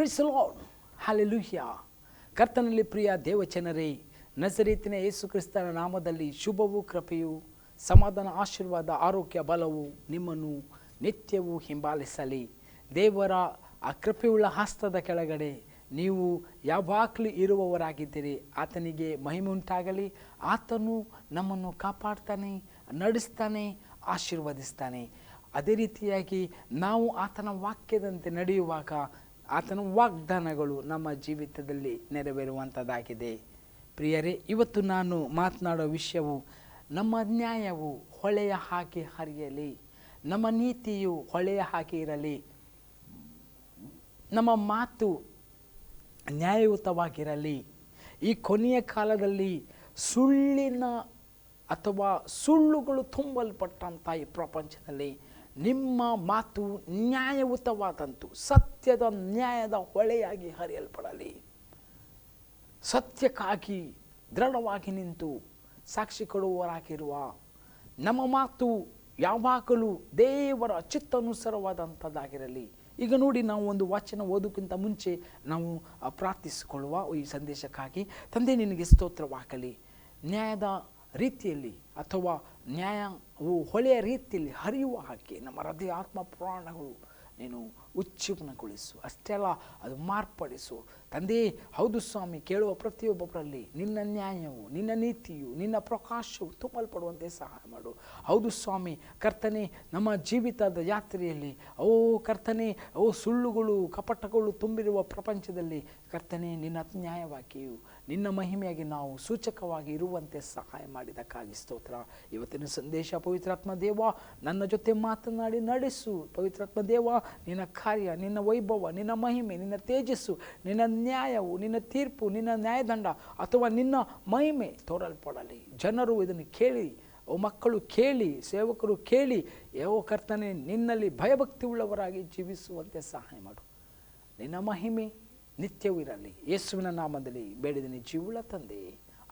Price the lord, hallelujah. ಕರ್ತನಲ್ಲಿ ಪ್ರಿಯ ದೇವಜನರೇ, ನಜರೇತಿನ ಯೇಸು ಕ್ರಿಸ್ತನ ನಾಮದಲ್ಲಿ ಶುಭವೂ ಕೃಪೆಯೂ ಸಮಾಧಾನ ಆಶೀರ್ವಾದ ಆರೋಗ್ಯ ಬಲವು ನಿಮ್ಮನ್ನು ನಿತ್ಯವೂ ಹಿಂಬಾಲಿಸಲಿ. ದೇವರ ಆ ಕೃಪೆಯುಳ್ಳ ಹಸ್ತದ ಕೆಳಗಡೆ ನೀವು ಯಾವಾಗಲೂ ಇರುವವರಾಗಿದ್ದೀರಿ. ಆತನಿಗೆ ಮಹಿಮೆ ಉಂಟಾಗಲಿ. ಆತನು ನಮ್ಮನ್ನು ಕಾಪಾಡ್ತಾನೆ, ನಡೆಸ್ತಾನೆ, ಆಶೀರ್ವದಿಸ್ತಾನೆ. ಅದೇ ರೀತಿಯಾಗಿ ನಾವು ಆತನ ವಾಕ್ಯದಂತೆ ನಡೆಯುವಾಗ ಆತನ ವಾಗ್ದಾನಗಳು ನಮ್ಮ ಜೀವಿತದಲ್ಲಿ ನೆರವೇರುವಂಥದ್ದಾಗಿದೆ. ಪ್ರಿಯರೇ, ಇವತ್ತು ನಾನು ಮಾತನಾಡೋ ವಿಷಯವು ನಮ್ಮ ನ್ಯಾಯವು ಹೊಳೆಯ ಹಾಗೆ ಹರಿಯಲಿ, ನಮ್ಮ ನೀತಿಯು ಹೊಳೆಯ ಹಾಗೆ ಇರಲಿ, ನಮ್ಮ ಮಾತು ನ್ಯಾಯಯುತವಾಗಿರಲಿ. ಈ ಕೊನೆಯ ಕಾಲದಲ್ಲಿ ಸುಳ್ಳಿನ ಅಥವಾ ಸುಳ್ಳುಗಳು ತುಂಬಲ್ಪಟ್ಟಂಥ ಈ ಪ್ರಪಂಚದಲ್ಲಿ ನಿಮ್ಮ ಮಾತು ನ್ಯಾಯಯುತವಾದಂತು ಸತ್ಯದ ನ್ಯಾಯದ ಹೊಳೆಯಾಗಿ ಹರಿಯಲ್ಪಡಲಿ. ಸತ್ಯಕ್ಕಾಗಿ ದೃಢವಾಗಿ ನಿಂತು ಸಾಕ್ಷಿ ಕೊಡುವವರಾಗಿರುವ ನಮ್ಮ ಮಾತು ಯಾವಾಗಲೂ ದೇವರ ಚಿತ್ತಾನುಸಾರವಾದಂಥದ್ದಾಗಿರಲಿ. ಈಗ ನೋಡಿ, ನಾವು ಒಂದು ವಚನ ಓದೋಕ್ಕಿಂತ ಮುಂಚೆ ನಾವು ಪ್ರಾರ್ಥಿಸಿಕೊಳ್ಳುವ ಈ ಸಂದೇಶಕ್ಕಾಗಿ. ತಂದೆ, ನಿನಗೆ ಸ್ತೋತ್ರವಾಗಲಿ. ನ್ಯಾಯದ ರೀತಿಯಲ್ಲಿ ಅಥವಾ ನ್ಯಾಯವು ಹೊಳೆಯ ರೀತಿಯಲ್ಲಿ ಹರಿಯುವ ಹಾಗೆ ನಮ್ಮ ಹೃದಯ ಆತ್ಮ ಪ್ರಾಣಗಳು ನೀನು ಉಜ್ಜೀವನಗೊಳಿಸು. ಅಷ್ಟೇ ಅಲ್ಲ, ಅದು ಮಾರ್ಪಡಿಸು ತಂದೆ. ಹೌದು ಸ್ವಾಮಿ, ಕೇಳುವ ಪ್ರತಿಯೊಬ್ಬರಲ್ಲಿ ನಿನ್ನ ನ್ಯಾಯವು, ನಿನ್ನ ನೀತಿಯು, ನಿನ್ನ ಪ್ರಕಾಶವು ತುಂಬಲ್ಪಡುವಂತೆ ಸಹಾಯ ಮಾಡು. ಹೌದು ಸ್ವಾಮಿ, ಕರ್ತನೆ, ನಮ್ಮ ಜೀವಿತದ ಯಾತ್ರೆಯಲ್ಲಿ ಕರ್ತನೆ, ಸುಳ್ಳುಗಳು ಕಪಟಗಳು ತುಂಬಿರುವ ಪ್ರಪಂಚದಲ್ಲಿ ಕರ್ತನೆ, ನಿನ್ನ ನ್ಯಾಯವಾಗಿಯೂ ನಿನ್ನ ಮಹಿಮೆಯಾಗಿ ನಾವು ಸೂಚಕವಾಗಿ ಇರುವಂತೆ ಸಹಾಯ ಮಾಡಿದ್ದಕ್ಕಾಗಿ ಸ್ತೋತ್ರ. ಇವತ್ತಿನ ಸಂದೇಶ ಪವಿತ್ರಾತ್ಮ ದೇವ ನನ್ನ ಜೊತೆ ಮಾತನಾಡಿ ನಡೆಸು. ಪವಿತ್ರಾತ್ಮ ದೇವ, ನಿನ್ನ ಕಾರ್ಯ, ನಿನ್ನ ವೈಭವ, ನಿನ್ನ ಮಹಿಮೆ, ನಿನ್ನ ತೇಜಸ್ಸು, ನಿನ್ನ ನ್ಯಾಯವು, ನಿನ್ನ ತೀರ್ಪು, ನಿನ್ನ ನ್ಯಾಯದಂಡ ಅಥವಾ ನಿನ್ನ ಮಹಿಮೆ ತೋರಲ್ಪಡಲಿ. ಜನರು ಇದನ್ನು ಕೇಳಿ, ಮಕ್ಕಳು ಕೇಳಿ, ಸೇವಕರು ಕೇಳಿ, ಕರ್ತನೆ, ನಿನ್ನಲ್ಲಿ ಭಯಭಕ್ತಿ ಉಳ್ಳವರಾಗಿ ಜೀವಿಸುವಂತೆ ಸಹಾಯ ಮಾಡು. ನಿನ್ನ ಮಹಿಮೆ ನಿತ್ಯವೂ ಇರಲಿ. ಯೇಸುವಿನ ನಾಮದಲ್ಲಿ ಬೇಡಿದೆನು ಜೀವುಳ್ಳ ತಂದೆ,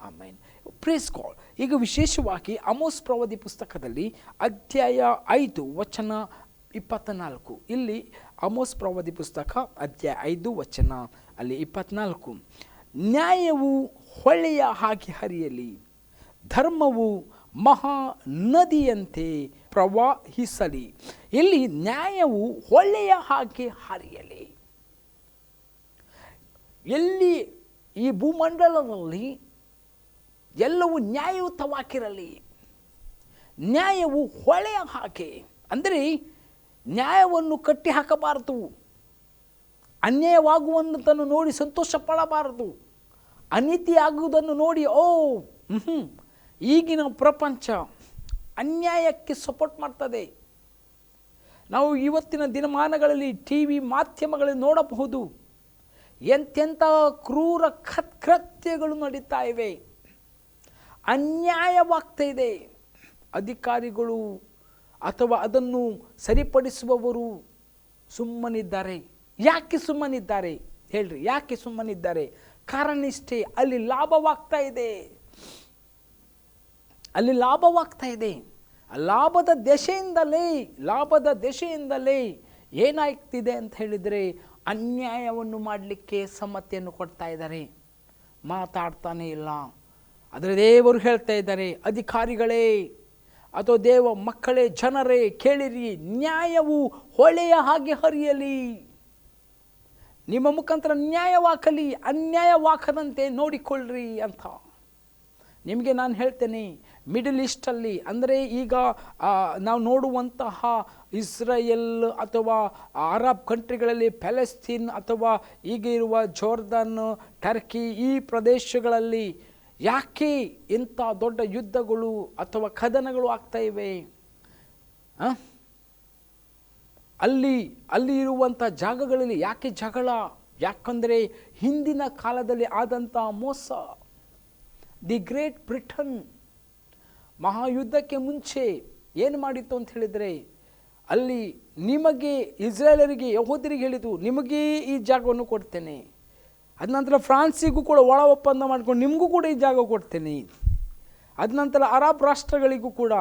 ಆಮೇನ್. Praise god. ಈಗ ವಿಶೇಷವಾಗಿ ಆಮೋಸ್ ಪ್ರವಾದಿ ಪುಸ್ತಕದಲ್ಲಿ ಅಧ್ಯಾಯ 5 ವಚನ 24. ಇಲ್ಲಿ ಆಮೋಸ್ ಪ್ರವಾದಿ ಪುಸ್ತಕ ಅಧ್ಯಾಯ 5 ವಚನ ಅಲ್ಲಿ 24. ನ್ಯಾಯವು ಹೊಳೆಯ ಹಾಗೆ ಹರಿಯಲಿ, ಧರ್ಮವು ಮಹಾ ನದಿಯಂತೆ ಪ್ರವಾಹಿಸಲಿ. ಇಲ್ಲಿ ನ್ಯಾಯವು ಹೊಳೆಯ ಹಾಗೆ ಹರಿಯಲಿ. ಎಲ್ಲಿ ಈ ಭೂಮಂಡಲದಲ್ಲಿ ಎಲ್ಲವೂ ನ್ಯಾಯಯುತವಾಗಿರಲಿ. ನ್ಯಾಯವು ಹೊಳೆಯ ಹಾಗೆ ಅಂದರೆ ನ್ಯಾಯವನ್ನು ಕಟ್ಟಿ ಹಾಕಬಾರದು. ಅನ್ಯಾಯವಾಗುವುದನ್ನು ನೋಡಿ ಸಂತೋಷ ಪಡಬಾರದು. ಅನೀತಿ ಆಗುವುದನ್ನು ನೋಡಿ ಈಗಿನ ಪ್ರಪಂಚ ಅನ್ಯಾಯಕ್ಕೆ ಸಪೋರ್ಟ್ ಮಾಡ್ತದೆ. ನಾವು ಇವತ್ತಿನ ದಿನಮಾನಗಳಲ್ಲಿ TV ಮಾಧ್ಯಮಗಳಲ್ಲಿ ನೋಡಬಹುದು, ಎಂತೆಂಥ ಕ್ರೂರ ಕೃತ್ಯಗಳು ನಡೀತಾ ಇವೆ, ಅನ್ಯಾಯವಾಗ್ತಾ ಇದೆ. ಅಧಿಕಾರಿಗಳು ಅಥವಾ ಅದನ್ನು ಸರಿಪಡಿಸುವವರು ಸುಮ್ಮನಿದ್ದಾರೆ. ಯಾಕೆ ಸುಮ್ಮನಿದ್ದಾರೆ ಹೇಳ್ರಿ? ಯಾಕೆ ಸುಮ್ಮನಿದ್ದಾರೆ? ಕಾರಣ ಇಷ್ಟೇ, ಅಲ್ಲಿ ಲಾಭವಾಗ್ತಾ ಇದೆ. ಅಲ್ಲಿ ಲಾಭವಾಗ್ತಾ ಇದೆ. ಲಾಭದ ದೆಸೆಯಿಂದಲೇ ಏನಾಗ್ತಿದೆ ಅಂತ ಹೇಳಿದರೆ, ಅನ್ಯಾಯವನ್ನು ಮಾಡಲಿಕ್ಕೆ ಸಮ್ಮತಿಯನ್ನು ಕೊಡ್ತಾ ಇದ್ದಾರೆ, ಮಾತಾಡ್ತಾನೆ ಇಲ್ಲ. ಆದರೆ ದೇವರು ಹೇಳ್ತಾ ಇದ್ದಾರೆ, ಅಧಿಕಾರಿಗಳೇ ಅಥವಾ ದೇವ ಮಕ್ಕಳೇ, ಜನರೇ ಕೇಳಿರಿ, ನ್ಯಾಯವು ಹೊಳೆಯ ಹಾಗೆ ಹರಿಯಲಿ. ನಿಮ್ಮ ಮುಖಾಂತರ ನ್ಯಾಯವಾಗಲಿ, ಅನ್ಯಾಯವಾಗದಂತೆ ನೋಡಿಕೊಳ್ಳ್ರಿ ಅಂತ ನಿಮಗೆ ನಾನು ಹೇಳ್ತೇನೆ. ಮಿಡಲ್ ಈಸ್ಟಲ್ಲಿ ಅಂದರೆ ಈಗ ನಾವು ನೋಡುವಂತಹ ಇಸ್ರಾಯೇಲ್ ಅಥವಾ ಅರಬ್ ಕಂಟ್ರಿಗಳಲ್ಲಿ, ಪ್ಯಾಲೆಸ್ತೀನ್ ಅಥವಾ ಈಗ ಇರುವ ಜೋರ್ದನ್, ಟರ್ಕಿ, ಈ ಪ್ರದೇಶಗಳಲ್ಲಿ ಯಾಕೆ ಇಂಥ ದೊಡ್ಡ ಯುದ್ಧಗಳು ಅಥವಾ ಕದನಗಳು ಆಗ್ತಾ ಇವೆ? ಅಲ್ಲಿ ಇರುವಂಥ ಜಾಗಗಳಲ್ಲಿ ಯಾಕೆ ಜಗಳ? ಯಾಕಂದರೆ ಹಿಂದಿನ ಕಾಲದಲ್ಲಿ ಆದಂಥ ಮೋಸ. ದಿ ಗ್ರೇಟ್ ಬ್ರಿಟನ್ ಮಹಾಯುದ್ಧಕ್ಕೆ ಮುಂಚೆ ಏನು ಮಾಡಿತ್ತು ಅಂತ ಹೇಳಿದರೆ, ಅಲ್ಲಿ ನಿಮಗೆ ಇಸ್ರಾಯೇಲರಿಗೆ, ಯಹೂದ್ಯರಿಗೆ ಹೇಳಿತು, ನಿಮಗೆ ಈ ಜಾಗವನ್ನು ಕೊಡ್ತೇನೆ. ಅದ ನಂತರ ಫ್ರಾನ್ಸಿಗೂ ಕೂಡ ಒಳ ಒಪ್ಪಂದ ಮಾಡ್ಕೊಂಡು ನಿಮಗೂ ಕೂಡ ಈ ಜಾಗ ಕೊಡ್ತೇನೆ. ಅದ ನಂತರ ಅರಬ್ ರಾಷ್ಟ್ರಗಳಿಗೂ ಕೂಡ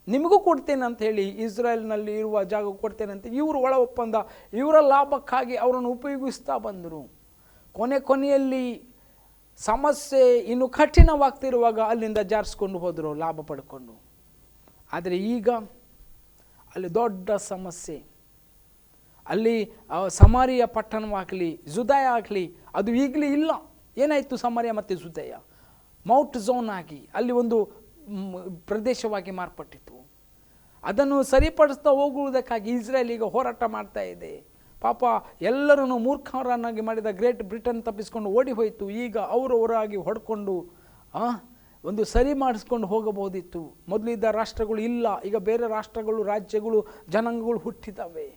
ನಿಮಗೂ ಕೊಡ್ತೇನೆ ಅಂತ ಹೇಳಿ ಇಸ್ರೇಲ್ನಲ್ಲಿ ಇರುವ ಜಾಗ ಕೊಡ್ತೇನೆ ಅಂತ ಇವರು ಒಳ ಒಪ್ಪಂದ, ಇವರ ಲಾಭಕ್ಕಾಗಿ ಅವರನ್ನು ಉಪಯೋಗಿಸ್ತಾ ಬಂದರು. ಕೊನೆಯಲ್ಲಿ ಸಮಸ್ಯೆ ಇನ್ನು ಕಠಿಣವಾಗ್ತಿರುವಾಗ ಅಲ್ಲಿಂದ ಜಾರಿಸ್ಕೊಂಡು ಹೋದರು ಲಾಭ ಪಡ್ಕೊಂಡು. ಆದರೆ ಈಗ ಅಲ್ಲಿ ದೊಡ್ಡ ಸಮಸ್ಯೆ. ಅಲ್ಲಿ ಸಮಾರಿಯ ಪಟ್ಟಣವಾಗಲಿ ಜುದಾಯ ಆಗಲಿ ಅದು ಈಗಲೇ ಇಲ್ಲ. ಏನಾಯಿತು? ಸಮಾರಿಯ ಮತ್ತು ಜುದಾಯ ಮೌಂಟ್ ಝೋನ್ ಆಗಿ ಅಲ್ಲಿ ಒಂದು ಪ್ರದೇಶವಾಗಿ ಮಾರ್ಪಟ್ಟಿತು. ಅದನ್ನು ಸರಿಪಡಿಸ್ತಾ ಹೋಗುವುದಕ್ಕಾಗಿ ಇಸ್ರೇಲ್ ಈಗ ಹೋರಾಟ ಮಾಡ್ತಾ ಇದೆ. ಪಾಪ ಎಲ್ಲರನ್ನು ಮೂರ್ಖರನ್ನಾಗಿ ಮಾಡಿದ ಗ್ರೇಟ್ ಬ್ರಿಟನ್ ತಪ್ಪಿಸ್ಕೊಂಡು ಓಡಿ ಹೋಯಿತು. ಈಗ ಅವರವರಾಗಿ ಹೊಡ್ಕೊಂಡು ಒಂದು ಸರಿ ಮಾಡಿಸ್ಕೊಂಡು ಹೋಗಬಹುದಿತ್ತು. ಮೊದಲಿದ್ದ ರಾಷ್ಟ್ರಗಳು ಇಲ್ಲ, ಈಗ ಬೇರೆ ರಾಷ್ಟ್ರಗಳು, ರಾಜ್ಯಗಳು, ಜನಾಂಗಗಳು ಹುಟ್ಟಿದ್ದಾವೆ.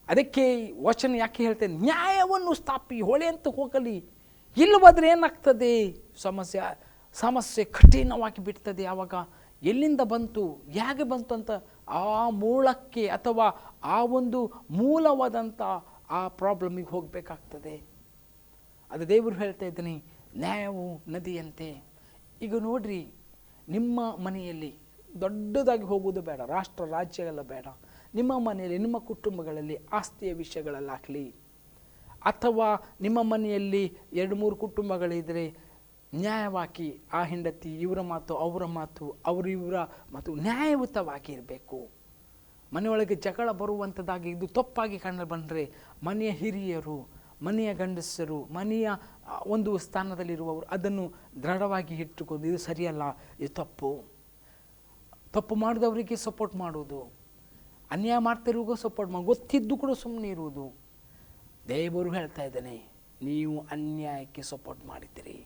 ಅದಕ್ಕೆ ವಚನ ಯಾಕೆ ಹೇಳ್ತೇನೆ? ನ್ಯಾಯವನ್ನು ಸ್ಥಾಪಿ, ಹೊಳೆ ಅಂತ ಹೋಗಲಿ. ಇಲ್ಲವಾದರೆ ಏನಾಗ್ತದೆ? ಸಮಸ್ಯೆ ಕಠಿಣವಾಗಿ ಬಿಡ್ತದೆ. ಆವಾಗ ಎಲ್ಲಿಂದ ಬಂತು, ಹೇಗೆ ಬಂತು ಅಂತ ಆ ಮೂಲಕ್ಕೆ ಅಥವಾ ಆ ಒಂದು ಮೂಲವಾದಂಥ ಆ ಪ್ರಾಬ್ಲಮಿಗೆ ಹೋಗಬೇಕಾಗ್ತದೆ. ಅದು ದೇವರು ಹೇಳ್ತಾ ಇದ್ದೀನಿ, ನ್ಯಾಯವು ನದಿಯಂತೆ. ಈಗ ನೋಡ್ರಿ, ನಿಮ್ಮ ಮನೆಯಲ್ಲಿ ದೊಡ್ಡದಾಗಿ ಹೋಗುವುದು ಬೇಡ, ರಾಷ್ಟ್ರ ರಾಜ್ಯ ಎಲ್ಲ ಬೇಡ. ನಿಮ್ಮ ಮನೆಯಲ್ಲಿ, ನಿಮ್ಮ ಕುಟುಂಬಗಳಲ್ಲಿ ಆಸ್ತಿಯ ವಿಷಯಗಳಲ್ಲಾಗಲಿ, ಅಥವಾ ನಿಮ್ಮ ಮನೆಯಲ್ಲಿ 2-3 ಕುಟುಂಬಗಳಿದ್ದರೆ ನ್ಯಾಯವಾಗಿ ಆ ಹೆಂಡತಿ ಇವರ ಮಾತು, ಅವರ ಮಾತು, ಇವರ ಮಾತು ನ್ಯಾಯಯುತವಾಗಿ ಇರಬೇಕು. ಮನೆಯೊಳಗೆ ಜಗಳ ಬರುವಂಥದ್ದಾಗಿ ಇದು ತಪ್ಪಾಗಿ ಕಂಡು ಬಂದರೆ ಮನೆಯ ಹಿರಿಯರು, ಮನೆಯ ಗಂಡಸರು, ಮನೆಯ ಒಂದು ಸ್ಥಾನದಲ್ಲಿರುವವರು ಅದನ್ನು ದೃಢವಾಗಿ ಇಟ್ಟುಕೊಂಡು ಇದು ಸರಿಯಲ್ಲ, ಇದು ತಪ್ಪು ಮಾಡಿದವರಿಗೆ ಸಪೋರ್ಟ್ ಮಾಡೋದು, ಅನ್ಯಾಯ ಮಾಡ್ತಿರೋಗೂ ಸಪೋರ್ಟ್ ಮಾಡಿ, ಗೊತ್ತಿದ್ದು ಕೂಡ ಸುಮ್ಮನೆ ಇರುವುದು. ದೇವರು ಹೇಳ್ತಾ ಇದ್ದಾನೆ, ನೀವು ಅನ್ಯಾಯಕ್ಕೆ ಸಪೋರ್ಟ್ ಮಾಡಿದ್ದೀರಿ.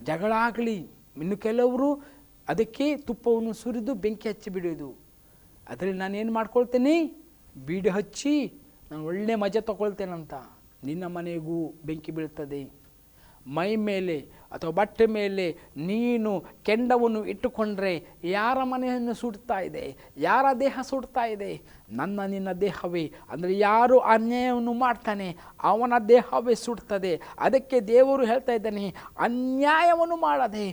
ಜಗಳ ಆಗಲಿ, ಇನ್ನು ಕೆಲವರು ಅದಕ್ಕೆ ತುಪ್ಪವನ್ನು ಸುರಿದು ಬೆಂಕಿ ಹಚ್ಚಿ ಬಿಡೋದು. ಅದರಲ್ಲಿ ನಾನೇನು ಮಾಡ್ಕೊಳ್ತೇನೆ? ಬೀಡು ಹಚ್ಚಿ ನಾನು ಒಳ್ಳೆ ಮಜಾ ತಗೊಳ್ತೇನಂತ ನಿನ್ನ ಮನೆಗೂ ಬೆಂಕಿ ಬೀಳ್ತದೆ. ಮೈ ಮೇಲೆ ಅಥವಾ ಬಟ್ಟೆ ಮೇಲೆ ನೀನು ಕೆಂಡವನ್ನು ಇಟ್ಟುಕೊಂಡ್ರೆ ಯಾರ ಮನೆಯನ್ನು ಸುಡ್ತಾ ಇದೆ, ಯಾರ ದೇಹ ಸುಡ್ತಾ ಇದೆ? ನಿನ್ನ ದೇಹವೇ. ಅಂದರೆ ಯಾರು ಅನ್ಯಾಯವನ್ನು ಮಾಡ್ತಾನೆ ಅವನ ದೇಹವೇ ಸುಡ್ತದೆ. ಅದಕ್ಕೆ ದೇವರು ಹೇಳ್ತಾ ಇದ್ದಾನೆ, ಅನ್ಯಾಯವನ್ನು ಮಾಡದೆ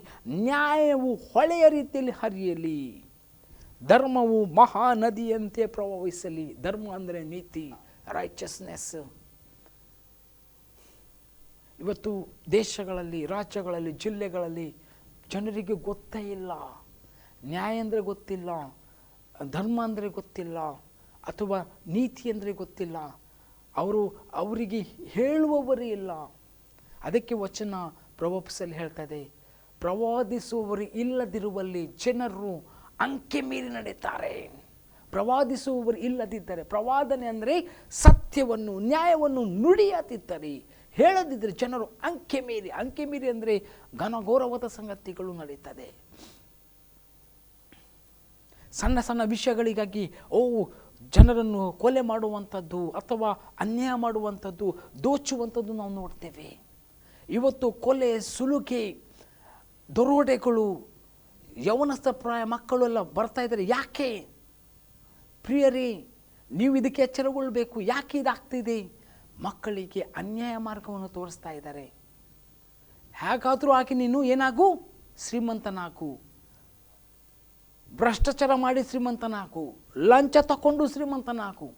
ನ್ಯಾಯವು ಹೊಳೆಯ ರೀತಿಯಲ್ಲಿ ಹರಿಯಲಿ, ಧರ್ಮವು ಮಹಾನದಿಯಂತೆ ಪ್ರವಹಿಸಲಿ. ಧರ್ಮ ಅಂದರೆ ನೀತಿ, ರೈಚಸ್ನೆಸ್. ಇವತ್ತು ದೇಶಗಳಲ್ಲಿ, ರಾಜ್ಯಗಳಲ್ಲಿ, ಜಿಲ್ಲೆಗಳಲ್ಲಿ ಜನರಿಗೆ ಗೊತ್ತೇ ಇಲ್ಲ. ನ್ಯಾಯ ಅಂದರೆ ಗೊತ್ತಿಲ್ಲ, ಧರ್ಮ ಅಂದರೆ ಗೊತ್ತಿಲ್ಲ, ಅಥವಾ ನೀತಿ ಅಂದರೆ ಗೊತ್ತಿಲ್ಲ. ಅವರಿಗೆ ಹೇಳುವವರೇ ಇಲ್ಲ. ಅದಕ್ಕೆ ವಚನ ಪ್ರವಾದಿಸಲು ಹೇಳ್ತದೆ, ಪ್ರವಾದಿಸುವವರು ಇಲ್ಲದಿರುವಲ್ಲಿ ಜನರು ಅಂಕೆ ಮೀರಿ ನಡೆಯುತ್ತಾರೆ. ಪ್ರವಾದಿಸುವವರು ಇಲ್ಲದಿದ್ದರೆ, ಪ್ರವಾದನೆ ಅಂದರೆ ಸತ್ಯವನ್ನು, ನ್ಯಾಯವನ್ನು ನುಡಿಯದಿದ್ದರೆ, ಹೇಳದಿದ್ದರೆ ಜನರು ಅಂಕೆ ಮೀರಿ ಅಂದರೆ ಘನಘೋರವಾದ ಸಂಗತಿಗಳು ನಡೀತದೆ. ಸಣ್ಣ ಸಣ್ಣ ವಿಷಯಗಳಿಗಾಗಿ ಜನರನ್ನು ಕೊಲೆ ಮಾಡುವಂಥದ್ದು ಅಥವಾ ಅನ್ಯಾಯ ಮಾಡುವಂಥದ್ದು, ದೋಚುವಂಥದ್ದು ನಾವು ನೋಡ್ತೇವೆ. ಇವತ್ತು ಕೊಲೆ, ಸುಲುಕೆ, ದರೋಡೆಗಳು, ಯೌವನಸ್ಥ ಪ್ರಾಯ ಮಕ್ಕಳು ಎಲ್ಲ ಬರ್ತಾ ಇದ್ದಾರೆ. ಯಾಕೆ ಪ್ರಿಯರೇ, ನೀವು ಇದಕ್ಕೆ ಎಚ್ಚರಗೊಳ್ಳಬೇಕು. ಯಾಕೆ ಇದಾಗ್ತಿದೆ? ಮಕ್ಕಳಿಗೆ ಅನ್ಯಾಯ ಮಾರ್ಗವನ್ನು ತೋರಿಸ್ತಾ ಇದ್ದಾರೆ. ಹೇಗಾದರೂ ಆಗಿ ನೀನು ಏನಾಗು, ಶ್ರೀಮಂತನಾಗು, ಭ್ರಷ್ಟಾಚಾರ ಮಾಡಿ ಶ್ರೀಮಂತನಾಗು, ಲಂಚ ತಗೊಂಡು ಶ್ರೀಮಂತನಾಗು,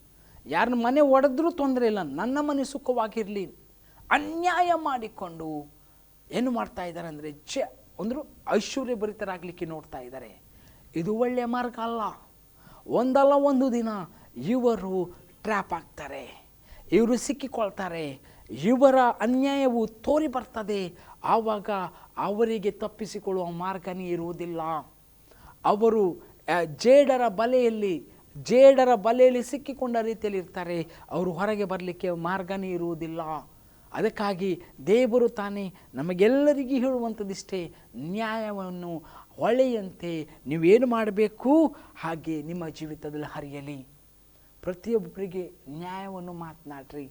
ಯಾರನ್ನ ಮನೆ ಒಡೆದ್ರೂ ತೊಂದರೆ ಇಲ್ಲ, ನನ್ನ ಮನೆ ಸುಖವಾಗಿರಲಿ. ಅನ್ಯಾಯ ಮಾಡಿಕೊಂಡು ಏನು ಮಾಡ್ತಾ ಇದ್ದಾರೆ ಅಂದರೆ ಅಂದರು ಐಶ್ವರ್ಯ ಭರಿತರಾಗಲಿಕ್ಕೆ ನೋಡ್ತಾ ಇದ್ದಾರೆ. ಇದು ಒಳ್ಳೆಯ ಮಾರ್ಗ ಅಲ್ಲ. ಒಂದಲ್ಲ ಒಂದು ದಿನ ಇವರು ಟ್ರ್ಯಾಪ್ ಆಗ್ತಾರೆ, ಇವರು ಸಿಕ್ಕಿಕೊಳ್ತಾರೆ, ಇವರ ಅನ್ಯಾಯವು ತೋರಿ ಬರ್ತದೆ. ಆವಾಗ ಅವರಿಗೆ ತಪ್ಪಿಸಿಕೊಳ್ಳುವ ಮಾರ್ಗನೇ ಇರುವುದಿಲ್ಲ. ಅವರು ಜೇಡರ ಬಲೆಯಲ್ಲಿ ಸಿಕ್ಕಿಕೊಂಡ ರೀತಿಯಲ್ಲಿ ಇರ್ತಾರೆ. ಅವರು ಹೊರಗೆ ಬರಲಿಕ್ಕೆ ಮಾರ್ಗನೇ ಇರುವುದಿಲ್ಲ. ಅದಕ್ಕಾಗಿ ದೇವರು ತಾನೇ ನಮಗೆಲ್ಲರಿಗೂ ಹೇಳುವಂಥದ್ದಿಷ್ಟೇ, ನ್ಯಾಯವನ್ನು ಹೊಳೆಯಂತೆ ನೀವೇನು ಮಾಡಬೇಕು, ಹಾಗೆ ನಿಮ್ಮ ಜೀವಿತದಲ್ಲಿ ಹರಿಯಲಿ. ಪ್ರತಿಯೊಬ್ಬರಿಗೆ ನ್ಯಾಯವನ್ನು ಮಾತನಾಡ್ರಿ,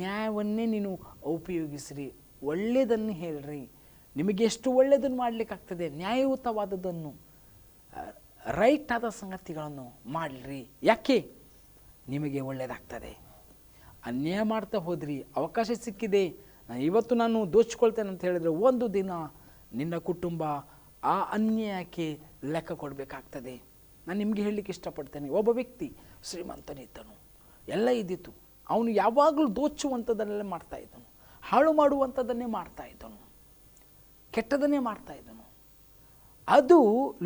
ನ್ಯಾಯವನ್ನೇ ನೀನು ಉಪಯೋಗಿಸ್ರಿ, ಒಳ್ಳೆಯದನ್ನು ಹೇಳ್ರಿ. ನಿಮಗೆ ಎಷ್ಟು ಒಳ್ಳೆಯದನ್ನು ಮಾಡಲಿಕ್ಕಾಗ್ತದೆ, ನ್ಯಾಯಯುತವಾದದ್ದನ್ನು, ರೈಟ್ ಆದ ಸಂಗತಿಗಳನ್ನು ಮಾಡಲಿ. ಯಾಕೆ? ನಿಮಗೆ ಒಳ್ಳೆಯದಾಗ್ತದೆ. ಅನ್ಯಾಯ ಮಾಡ್ತಾ ಹೋದ್ರಿ, ಅವಕಾಶ ಸಿಕ್ಕಿದೆ, ಇವತ್ತು ನಾನು ದೋಚಿಕೊಳ್ತೇನೆ ಅಂತ ಹೇಳಿದರೆ ಒಂದು ದಿನ ನಿನ್ನ ಕುಟುಂಬ ಆ ಅನ್ಯಾಯಕ್ಕೆ ಲೆಕ್ಕ ಕೊಡಬೇಕಾಗ್ತದೆ. ನಾನು ನಿಮಗೆ ಹೇಳಲಿಕ್ಕೆ ಇಷ್ಟಪಡ್ತೇನೆ, ಒಬ್ಬ ವ್ಯಕ್ತಿ ಶ್ರೀಮಂತನಿದ್ದನು, ಎಲ್ಲ ಇದ್ದಿತ್ತು, ಅವನು ಯಾವಾಗಲೂ ದೋಚುವಂಥದ್ದನ್ನೆಲ್ಲ ಮಾಡ್ತಾಯಿದ್ದನು, ಹಾಳು ಮಾಡುವಂಥದ್ದನ್ನೇ ಮಾಡ್ತಾಯಿದ್ದನು, ಕೆಟ್ಟದನ್ನೇ ಮಾಡ್ತಾಯಿದ್ದನು. ಅದು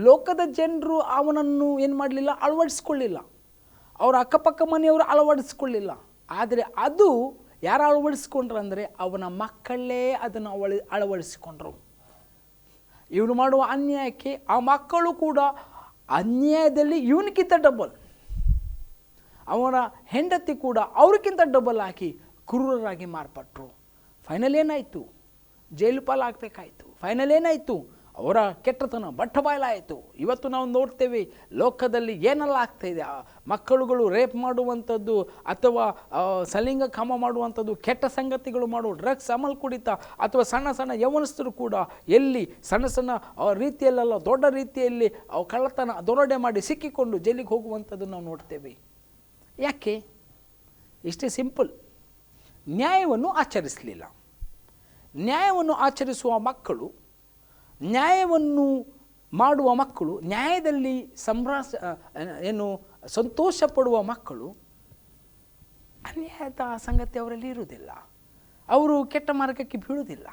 ಲೋಕದ ಜನರು ಅವನನ್ನು ಏನು ಮಾಡಲಿಲ್ಲ, ಅಳವಡಿಸ್ಕೊಳ್ಳಿಲ್ಲ, ಅವರ ಅಕ್ಕಪಕ್ಕ ಮನೆಯವರು ಅಳವಡಿಸ್ಕೊಳ್ಳಿಲ್ಲ. ಆದರೆ ಅದು ಯಾರು ಅಳವಡಿಸ್ಕೊಂಡ್ರು ಅಂದರೆ ಅವನ ಮಕ್ಕಳೇ ಅದನ್ನು ಅಳವಡಿಸಿಕೊಂಡ್ರು. ಇವನು ಮಾಡುವ ಅನ್ಯಾಯಕ್ಕೆ ಆ ಮಕ್ಕಳು ಕೂಡ ಅನ್ಯಾಯದಲ್ಲಿ ಇವನಿಗಿಂತ ಡಬಲ್, ಅವನ ಹೆಂಡತಿ ಕೂಡ ಅವ್ರಿಗಿಂತ ಡಬಲ್ ಹಾಕಿ ಕ್ರೂರರಾಗಿ ಮಾರ್ಪಟ್ಟರು. ಫೈನಲ್ ಏನಾಯಿತು? ಜೈಲು ಪಾಲಾಗಬೇಕಾಯಿತು. ಫೈನಲ್ ಏನಾಯಿತು? ಅವರ ಕೆಟ್ಟತನ ಬಟ್ಟಬಯಲಾಯಿತು. ಇವತ್ತು ನಾವು ನೋಡ್ತೇವೆ ಲೋಕದಲ್ಲಿ ಏನೆಲ್ಲ ಆಗ್ತಾಯಿದೆ. ಮಕ್ಕಳುಗಳು ರೇಪ್ ಮಾಡುವಂಥದ್ದು ಅಥವಾ ಸಲಿಂಗ ಕಾಮ ಮಾಡುವಂಥದ್ದು, ಕೆಟ್ಟ ಸಂಗತಿಗಳು ಮಾಡು, ಡ್ರಗ್ಸ್ ಅಮಲ್ ಕುಡಿತ, ಅಥವಾ ಸಣ್ಣ ಸಣ್ಣ ಯೌವನಸ್ಥರು ಕೂಡ ಎಲ್ಲಿ ಸಣ್ಣ ಸಣ್ಣ ರೀತಿಯಲ್ಲೆಲ್ಲ ದೊಡ್ಡ ರೀತಿಯಲ್ಲಿ ಕಳ್ಳತನ ದೊರಡೆ ಮಾಡಿ ಸಿಕ್ಕಿಕೊಂಡು ಜೈಲಿಗೆ ಹೋಗುವಂಥದ್ದು ನಾವು ನೋಡ್ತೇವೆ. ಯಾಕೆ? ಇಷ್ಟೇ ಸಿಂಪಲ್. ನ್ಯಾಯವನ್ನು ಆಚರಿಸಲಿಲ್ಲ. ನ್ಯಾಯವನ್ನು ಆಚರಿಸುವ ಮಕ್ಕಳು, ನ್ಯಾಯವನ್ನು ಮಾಡುವ ಮಕ್ಕಳು, ನ್ಯಾಯದಲ್ಲಿ ಸಂತೋಷ ಪಡುವ ಮಕ್ಕಳು ಅನ್ಯಾಯದ ಸಂಗತಿ ಅವರಲ್ಲಿ ಇರುವುದಿಲ್ಲ. ಅವರು ಕೆಟ್ಟ ಮಾರ್ಗಕ್ಕೆ ಬೀಳುವುದಿಲ್ಲ.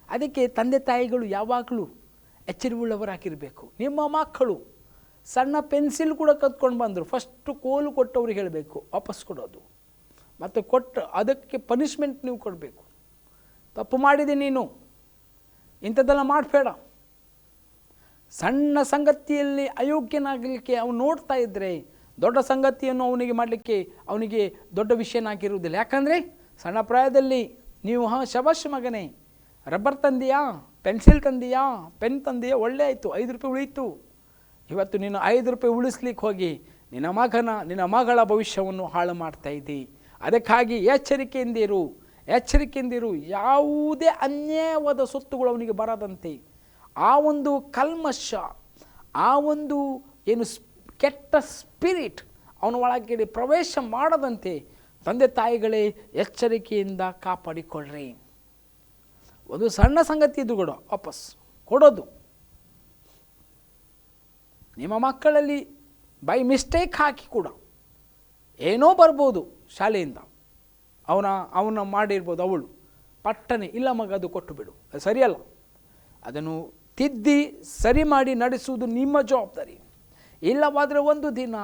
ಅದಕ್ಕೆ ತಂದೆ ತಾಯಿಗಳು ಯಾವಾಗಲೂ ಎಚ್ಚರಿವುಳ್ಳವರಾಗಿರಬೇಕು. ನಿಮ್ಮ ಮಕ್ಕಳು ಸಣ್ಣ ಪೆನ್ಸಿಲ್ ಕೂಡ ಕತ್ಕೊಂಡು ಬಂದರು, ಫಸ್ಟು ಕೋಲು ಕೊಟ್ಟವ್ರಿಗೆ ಹೇಳಬೇಕು ವಾಪಸ್ ಕೊಡೋದು, ಮತ್ತು ಅದಕ್ಕೆ ಪನಿಷ್ಮೆಂಟ್ ನೀವು ಕೊಡಬೇಕು. ತಪ್ಪು ಮಾಡಿದೆ ನೀನು, ಇಂಥದ್ದೆಲ್ಲ ಮಾಡಬೇಡ. ಸಣ್ಣ ಸಂಗತಿಯಲ್ಲಿ ಅಯೋಗ್ಯನಾಗಲಿಕ್ಕೆ ಅವನು ನೋಡ್ತಾ ಇದ್ದರೆ ದೊಡ್ಡ ಸಂಗತಿಯನ್ನು ಅವನಿಗೆ ಮಾಡಲಿಕ್ಕೆ ಅವನಿಗೆ ದೊಡ್ಡ ವಿಷಯನಾಗಿರುವುದಿಲ್ಲ. ಯಾಕಂದರೆ ಸಣ್ಣ ಪ್ರಾಯದಲ್ಲಿ ನೀವು ಶಬಾಷ್ ಮಗನೇ, ರಬ್ಬರ್ ತಂದೆಯಾ, ಪೆನ್ಸಿಲ್ ತಂದೆಯಾ, ಪೆನ್ ತಂದೆಯಾ, ಒಳ್ಳೆ ಆಯಿತು, 5 ರೂಪಾಯಿ ಉಳೀತು. ಇವತ್ತು ನೀನು 5 ರೂಪಾಯಿ ಉಳಿಸ್ಲಿಕ್ಕೆ ಹೋಗಿ ನಿನ್ನ ಮಗಳ ಭವಿಷ್ಯವನ್ನು ಹಾಳು ಮಾಡ್ತಾ ಇದ್ದಿ. ಅದಕ್ಕಾಗಿ ಎಚ್ಚರಿಕೆಯಿಂದಿರು. ಯಾವುದೇ ಅನ್ಯಾಯವಾದ ಸೊತ್ತುಗಳು ಅವನಿಗೆ ಬರದಂತೆ, ಆ ಒಂದು ಕಲ್ಮಶ, ಆ ಒಂದು ಕೆಟ್ಟ ಸ್ಪಿರಿಟ್ ಅವನ ಒಳಗಡೆ ಪ್ರವೇಶ ಮಾಡದಂತೆ ತಂದೆ ತಾಯಿಗಳೇ ಎಚ್ಚರಿಕೆಯಿಂದ ಕಾಪಾಡಿಕೊಳ್ಳ್ರಿ. ಒಂದು ಸಣ್ಣ ಸಂಗತಿ ಇದು ಕೂಡ ವಾಪಸ್ ಕೊಡೋದು. ನಿಮ್ಮ ಮಕ್ಕಳಲ್ಲಿ ಬೈ ಮಿಸ್ಟೇಕ್ ಹಾಕಿ ಕೂಡ ಏನೋ ಬರ್ಬೋದು ಶಾಲೆಯಿಂದ, ಅವನ ಮಾಡಿರ್ಬೋದು, ಅವಳು ಪಟ್ಟನೆ ಇಲ್ಲ ಮಗ ಅದು ಕೊಟ್ಟು ಬಿಡು, ಅದು ಸರಿಯಲ್ಲ. ಅದನ್ನು ತಿದ್ದಿ ಸರಿ ಮಾಡಿ ನಡೆಸುವುದು ನಿಮ್ಮ ಜವಾಬ್ದಾರಿ. ಇಲ್ಲವಾದರೆ ಒಂದು ದಿನ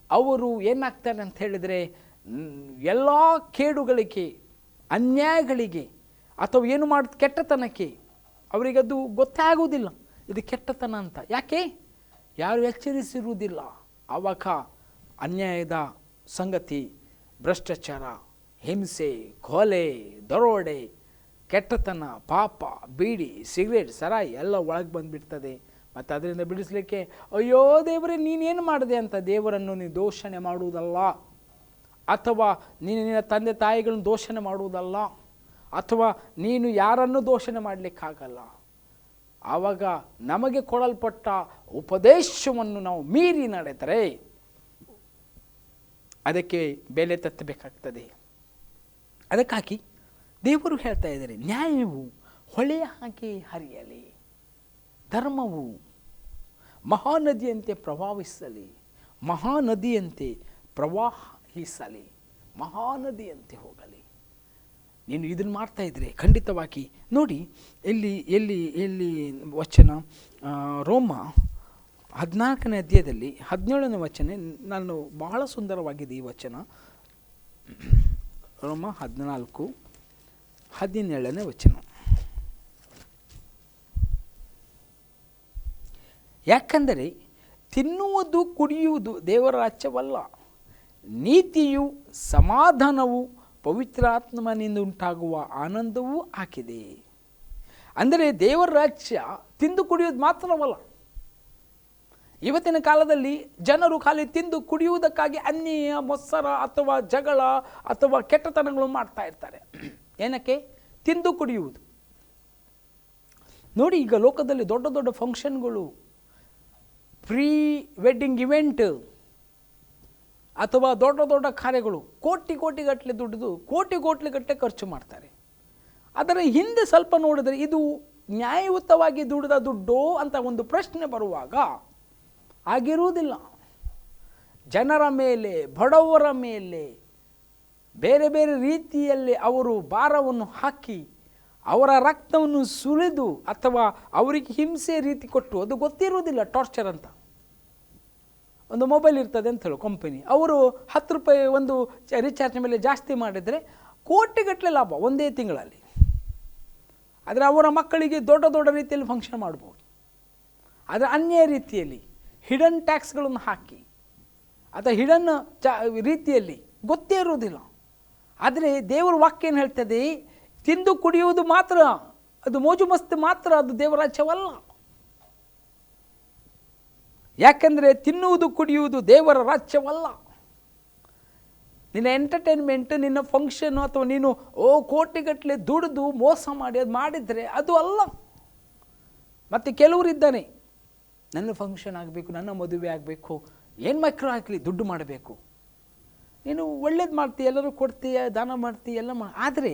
ಅವರು ಏನಾಗ್ತಾರೆ ಅಂತ ಹೇಳಿದರೆ, ಎಲ್ಲ ಕೇಡುಗಳಿಗೆ, ಅನ್ಯಾಯಗಳಿಗೆ, ಅಥವಾ ಏನು ಕೆಟ್ಟತನಕ್ಕೆ ಅವರಿಗದು ಗೊತ್ತೇ ಆಗುವುದಿಲ್ಲ ಇದು ಕೆಟ್ಟತನ ಅಂತ. ಯಾಕೆ? ಯಾರು ಎಚ್ಚರಿಸಿರುವುದಿಲ್ಲ. ಆವಾಗ ಅನ್ಯಾಯದ ಸಂಗತಿ, ಭ್ರಷ್ಟಾಚಾರ, ಹಿಂಸೆ, ಕೊಲೆ, ದರೋಡೆ, ಕೆಟ್ಟತನ, ಪಾಪ, ಬೀಡಿ, ಸಿಗರೇಟ್, ಸರಾಯಿ ಎಲ್ಲ ಒಳಗೆ ಬಂದುಬಿಡ್ತದೆ. ಮತ್ತು ಅದರಿಂದ ಬಿಡಿಸಲಿಕ್ಕೆ ಅಯ್ಯೋ ದೇವರೇ ನೀನೇನು ಮಾಡಿದೆ ಅಂತ ದೇವರನ್ನು ನೀನು ದೋಷಣೆ ಮಾಡುವುದಲ್ಲ, ಅಥವಾ ನಿನ್ನ ತಂದೆ ತಾಯಿಗಳನ್ನು ದೋಷಣೆ ಮಾಡುವುದಲ್ಲ, ಅಥವಾ ನೀನು ಯಾರನ್ನು ದೋಷಣೆ ಮಾಡಲಿಕ್ಕಾಗಲ್ಲ. ಆವಾಗ ನಮಗೆ ಕೊಡಲ್ಪಟ್ಟ ಉಪದೇಶವನ್ನು ನಾವು ಮೀರಿ ನಡೆದರೆ ಅದಕ್ಕೆ ಬೆಲೆ ತತ್ತಬೇಕಾಗ್ತದೆ. ಅದಕ್ಕಾಗಿ ದೇವರು ಹೇಳ್ತಾ ಇದ್ದಾರೆ, ನ್ಯಾಯವು ಹೊಳೆಯ ಹಾಗೆ ಹರಿಯಲಿ, ಧರ್ಮವು ಮಹಾನದಿಯಂತೆ ಪ್ರವಾಹಿಸಲಿ, ಮಹಾನದಿಯಂತೆ ಹೋಗಲಿ. ನೀನು ಇದನ್ನು ಮಾಡ್ತಾ ಇದ್ರೆ ಖಂಡಿತವಾಗಿ ನೋಡಿ, ಎಲ್ಲಿ ವಚನ, ರೋಮ 14ನೇ ಅಧ್ಯಾಯದಲ್ಲಿ 17ನೇ ವಚನ, ನಾನು ಬಹಳ ಸುಂದರವಾಗಿದೆ ಈ ವಚನ. ರೋಮ 14:17ನೇ ವಚನ. ಯಾಕಂದರೆ ತಿನ್ನುವುದು ಕುಡಿಯುವುದು ದೇವರ ರಾಜ್ಯವಲ್ಲ, ನೀತಿಯು ಸಮಾಧಾನವು ಪವಿತ್ರಾತ್ಮನಿಂದ ಉಂಟಾಗುವ ಆನಂದವೂ ಆಗಿದೆ. ಅಂದರೆ ದೇವರ ರಾಜ್ಯ ತಿಂದು ಕುಡಿಯೋದು ಮಾತ್ರವಲ್ಲ. ಇವತ್ತಿನ ಕಾಲದಲ್ಲಿ ಜನರು ಖಾಲಿ ತಿಂದು ಕುಡಿಯುವುದಕ್ಕಾಗಿ ಅನ್ಯಾಯ, ಮೊಸರ ಅಥವಾ ಜಗಳ ಅಥವಾ ಕೆಟ್ಟತನಗಳು ಮಾಡ್ತಾ ಇರ್ತಾರೆ. ಏನಕ್ಕೆ? ತಿಂದು ಕುಡಿಯುವುದು. ನೋಡಿ, ಈಗ ಲೋಕದಲ್ಲಿ ದೊಡ್ಡ ದೊಡ್ಡ ಫಂಕ್ಷನ್ಗಳು, ಪ್ರೀ ವೆಡ್ಡಿಂಗ್ ಇವೆಂಟ್ ಅಥವಾ ದೊಡ್ಡ ದೊಡ್ಡ ಕಾರ್ಯಗಳು ಕೋಟಿಗಟ್ಟಲೆ ದುಡ್ಡು, ಕೋಟಿಗಟ್ಟಲೆ ಖರ್ಚು ಮಾಡ್ತಾರೆ. ಅದರ ಹಿಂದೆ ಸ್ವಲ್ಪ ನೋಡಿದರೆ ಇದು ನ್ಯಾಯಯುತವಾಗಿ ದುಡಿದ ದುಡ್ಡೋ ಅಂತ ಒಂದು ಪ್ರಶ್ನೆ ಬರುವಾಗ ಆಗಿರುವುದಿಲ್ಲ. ಜನರ ಮೇಲೆ, ಬಡವರ ಮೇಲೆ ಬೇರೆ ಬೇರೆ ರೀತಿಯಲ್ಲಿ ಅವರು ಭಾರವನ್ನು ಹಾಕಿ ಅವರ ರಕ್ತವನ್ನು ಸುರಿದು ಅಥವಾ ಅವರಿಗೆ ಹಿಂಸೆ ರೀತಿ ಕೊಟ್ಟು, ಅದು ಗೊತ್ತಿರುವುದಿಲ್ಲ ಟಾರ್ಚರ್ ಅಂತ. ಒಂದು ಮೊಬೈಲ್ ಇರ್ತದೆ ಅಂತ ಹೇಳು ಕಂಪನಿ, ಅವರು 10 ರೂಪಾಯಿ ಒಂದು ರಿಚಾರ್ಜ್ ಮೇಲೆ ಜಾಸ್ತಿ ಮಾಡಿದರೆ ಕೋಟಿಗಟ್ಟಲೆ ಲಾಭ ಒಂದೇ ತಿಂಗಳಲ್ಲಿ. ಆದರೆ ಅವರ ಮಕ್ಕಳಿಗೆ ದೊಡ್ಡ ದೊಡ್ಡ ರೀತಿಯಲ್ಲಿ ಫಂಕ್ಷನ್ ಮಾಡ್ಬೋದು. ಆದರೆ ಅನ್ಯಾಯ ರೀತಿಯಲ್ಲಿ ಹಿಡನ್ ಟ್ಯಾಕ್ಸ್ಗಳನ್ನು ಹಾಕಿ ಅಥವಾ ಹಿಡನ್ ರೀತಿಯಲ್ಲಿ ಗೊತ್ತೇ ಇರುವುದಿಲ್ಲ. ಆದರೆ ದೇವರ ವಾಕ್ಯ ಏನು ಹೇಳ್ತದೆ, ತಿಂದು ಕುಡಿಯುವುದು ಮಾತ್ರ, ಅದು ಮೋಜು ಮಸ್ತಿ ಮಾತ್ರ, ಅದು ದೇವರ ರಾಜ್ಯವಲ್ಲ. ಯಾಕೆಂದರೆ ತಿನ್ನುವುದು ಕುಡಿಯುವುದು ದೇವರ ರಾಜ್ಯವಲ್ಲ. ನಿನ್ನ ಎಂಟರ್ಟೈನ್ಮೆಂಟ್, ನಿನ್ನ ಫಂಕ್ಷನ್ನು ಅಥವಾ ನೀನು ಕೋಟಿಗಟ್ಟಲೆ ದುಡಿದು ಮೋಸ ಮಾಡಿ ಅದು ಮಾಡಿದರೆ ಅದು ಅಲ್ಲ. ಮತ್ತು ಕೆಲವರಿದ್ದಾನೆ, ನನ್ನ ಫಂಕ್ಷನ್ ಆಗಬೇಕು, ನನ್ನ ಮದುವೆ ಆಗಬೇಕು, ಏನು ಮಕ್ಕಳು ಆಗಲಿ ದುಡ್ಡು ಮಾಡಬೇಕು. ನೀನು ಒಳ್ಳೇದು ಮಾಡ್ತೀಯ, ಎಲ್ಲರೂ ಕೊಡ್ತೀಯ, ದಾನ ಮಾಡ್ತೀಯ, ಎಲ್ಲ ಆದರೆ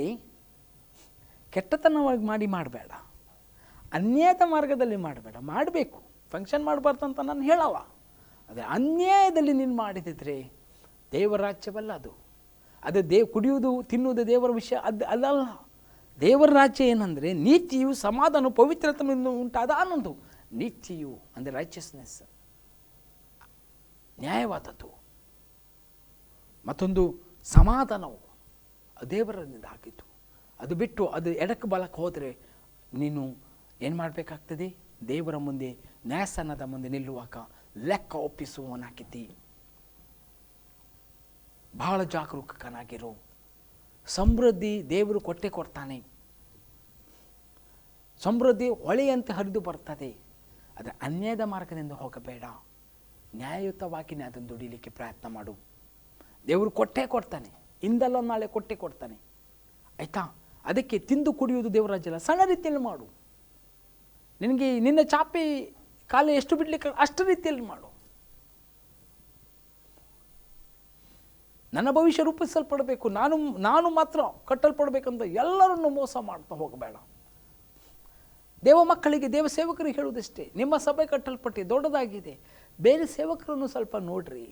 ಕೆಟ್ಟತನವಾಗಿ ಮಾಡಬೇಡ, ಅನ್ಯಾಯದ ಮಾರ್ಗದಲ್ಲಿ ಮಾಡಬೇಡ. ಮಾಡಬೇಕು, ಫಂಕ್ಷನ್ ಮಾಡಬಾರ್ದು ಅಂತ ನಾನು ಹೇಳಲ್ಲ. ಅದೇ ಅನ್ಯಾಯದಲ್ಲಿ ನೀನು ಮಾಡಿದಿದ್ರೆ ದೇವರ ರಾಜ್ಯವಲ್ಲ ಅದು. ಅದು ಕುಡಿಯುವುದು ತಿನ್ನುವುದು ದೇವರ ವಿಷಯ ಅಲ್ಲ. ದೇವರ ರಾಜ್ಯ ಏನಂದರೆ ನೀತಿಯು, ಸಮಾಧಾನ, ಪವಿತ್ರತೆಯಿಂದ ಉಂಟಾದ ಆನಂದ. ನೀತಿಯು ಅಂದರೆ ರೈಚಸ್ನೆಸ್, ನ್ಯಾಯವಾದದ್ದು. ಮತ್ತೊಂದು ಸಮಾಧಾನವು ದೇವರದಿಂದ ಆಗಿತ್ತು. ಅದು ಬಿಟ್ಟು ಅದು ಎಡಕ್ಕೆ ಬಲಕ್ಕೆ ಹೋದರೆ ನೀನು ಏನು ಮಾಡಬೇಕಾಗ್ತದೆ? ದೇವರ ಮುಂದೆ, ನ್ಯಾಯಸ್ಥಾನದ ಮುಂದೆ ನಿಲ್ಲುವಾಗ ಲೆಕ್ಕ ಒಪ್ಪಿಸುವವನಾಗಿದ್ದಿ. ಬಹಳ ಜಾಗರೂಕನಾಗಿರು. ಸಮೃದ್ಧಿ ದೇವರು ಕೊಡ್ತಾನೆ. ಸಮೃದ್ಧಿ ಹೊಳೆಯಂತೆ ಹರಿದು ಬರ್ತದೆ. ಆದರೆ ಅನ್ಯಾಯದ ಮಾರ್ಗದಿಂದ ಹೋಗಬೇಡ. ನ್ಯಾಯಯುತವಾಗಿ ಅದನ್ನು ದುಡಿಲಿಕ್ಕೆ ಪ್ರಯತ್ನ ಮಾಡು. ದೇವರು ಕೊಡ್ತಾನೆ, ಇಂದಲ್ಲ ನಾಳೆ ಕೊಡ್ತಾನೆ. ಆಯಿತಾ? ಅದಕ್ಕೆ ತಿಂದು ಕುಡಿಯುವುದು ದೇವರ ರಾಜ್ಯ. ಸಣ್ಣ ರೀತಿಯಲ್ಲಿ ಮಾಡು. ನಿನಗೆ ನಿನ್ನ ಚಾಪಿ ಕಾಲು ಎಷ್ಟು ಬಿಡಲಿಕ್ಕೆ ಅಷ್ಟು ರೀತಿಯಲ್ಲಿ ಮಾಡು. ನನ್ನ ಭವಿಷ್ಯ ರೂಪಿಸಲ್ಪಡಬೇಕು, ನಾನು ಮಾತ್ರ ಕಟ್ಟಲ್ಪಡಬೇಕಂತ ಎಲ್ಲರನ್ನು ಮೋಸ ಮಾಡ್ತಾ ಹೋಗಬೇಡ. ದೇವ ಮಕ್ಕಳಿಗೆ, ದೇವ ಸೇವಕರಿಗೆ ಹೇಳುವುದಷ್ಟೇ, ನಿಮ್ಮ ಸಭೆ ಕಟ್ಟಲ್ಪಟ್ಟಿ ದೊಡ್ಡದಾಗಿದೆ, ಬೇರೆ ಸೇವಕರನ್ನು ಸ್ವಲ್ಪ ನೋಡ್ರಿ,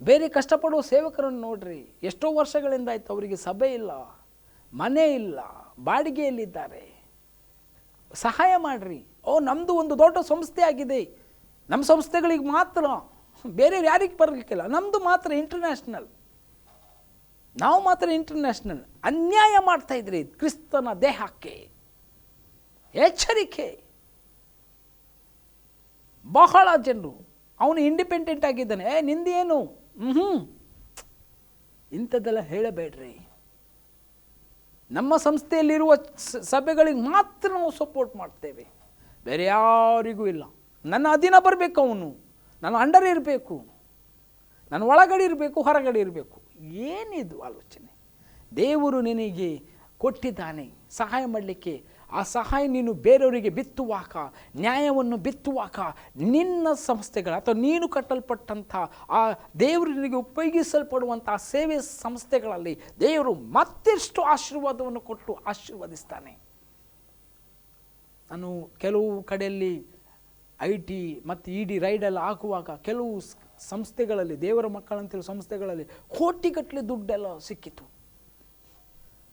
ಬೇರೆ ಕಷ್ಟಪಡುವ ಸೇವಕರನ್ನು ನೋಡ್ರಿ. ಎಷ್ಟೋ ವರ್ಷಗಳಿಂದ ಆಯ್ತು ಅವರಿಗೆ ಸಭೆ ಇಲ್ಲ, ಮನೆ ಇಲ್ಲ, ಬಾಡಿಗೆಯಲ್ಲಿದ್ದಾರೆ, ಸಹಾಯ ಮಾಡಿರಿ. ನಮ್ಮದು ಒಂದು ದೊಡ್ಡ ಸಂಸ್ಥೆ ಆಗಿದೆ, ನಮ್ಮ ಸಂಸ್ಥೆಗಳಿಗೆ ಮಾತ್ರ, ಬೇರೆ ಯಾರಿಗೆ ಬರಲಿಕ್ಕಿಲ್ಲ, ನಮ್ಮದು ಮಾತ್ರ ಇಂಟರ್ನ್ಯಾಷನಲ್, ನಾವು ಮಾತ್ರ ಇಂಟರ್ನ್ಯಾಷನಲ್. ಅನ್ಯಾಯ ಮಾಡ್ತಾ ಇದ್ರಿ ಕ್ರಿಸ್ತನ ದೇಹಕ್ಕೆ. ಎಚ್ಚರಿಕೆ. ಬಹಳ ಜನರು, ಅವನು ಇಂಡಿಪೆಂಡೆಂಟ್ ಆಗಿದ್ದಾನೆ, ನಿಂದೇನು ಇಂಥದ್ದೆಲ್ಲ ಹೇಳಬೇಡ್ರಿ. ನಮ್ಮ ಸಂಸ್ಥೆಯಲ್ಲಿರುವ ಸಭೆಗಳಿಗೆ ಮಾತ್ರ ನಾವು ಸಪೋರ್ಟ್ ಮಾಡ್ತೇವೆ, ಬೇರೆ ಯಾರಿಗೂ ಇಲ್ಲ. ನನ್ನ ಅಧೀನ ಬರಬೇಕು, ಅವನು ನಾನು ಅಂಡರ್ ಇರಬೇಕು, ನಾನು ಒಳಗಡೆ ಇರಬೇಕು, ಹೊರಗಡೆ ಇರಬೇಕು. ಏನಿದು ಆಲೋಚನೆ? ದೇವರು ನಿನಗೆ ಕೊಟ್ಟಿದ್ದಾನೆ ಸಹಾಯ ಮಾಡಲಿಕ್ಕೆ. ಆ ಸಹಾಯ ನೀನು ಬೇರೆಯವರಿಗೆ ಬಿತ್ತುವಾಗ, ನ್ಯಾಯವನ್ನು ಬಿತ್ತುವಾಗ, ನಿನ್ನ ಸಂಸ್ಥೆಗಳ ಅಥವಾ ನೀನು ಕಟ್ಟಲ್ಪಟ್ಟಂಥ ಆ ದೇವರು ನಿನಗೆ ಉಪಯೋಗಿಸಲ್ಪಡುವಂಥ ಸೇವೆ ಸಂಸ್ಥೆಗಳಲ್ಲಿ ದೇವರು ಮತ್ತೆಷ್ಟು ಆಶೀರ್ವಾದವನ್ನು ಕೊಟ್ಟು ಆಶೀರ್ವದಿಸ್ತಾನೆ. ನಾನು ಕೆಲವು ಕಡೆಯಲ್ಲಿ IT ಮತ್ತು ED ರೈಡೆಲ್ಲ ಆಗುವಾಗ ಕೆಲವು ಸಂಸ್ಥೆಗಳಲ್ಲಿ, ದೇವರ ಮಕ್ಕಳಂತಿರುವ ಸಂಸ್ಥೆಗಳಲ್ಲಿ ಕೋಟಿಗಟ್ಟಲೆ ದುಡ್ಡೆಲ್ಲ ಸಿಕ್ಕಿತು.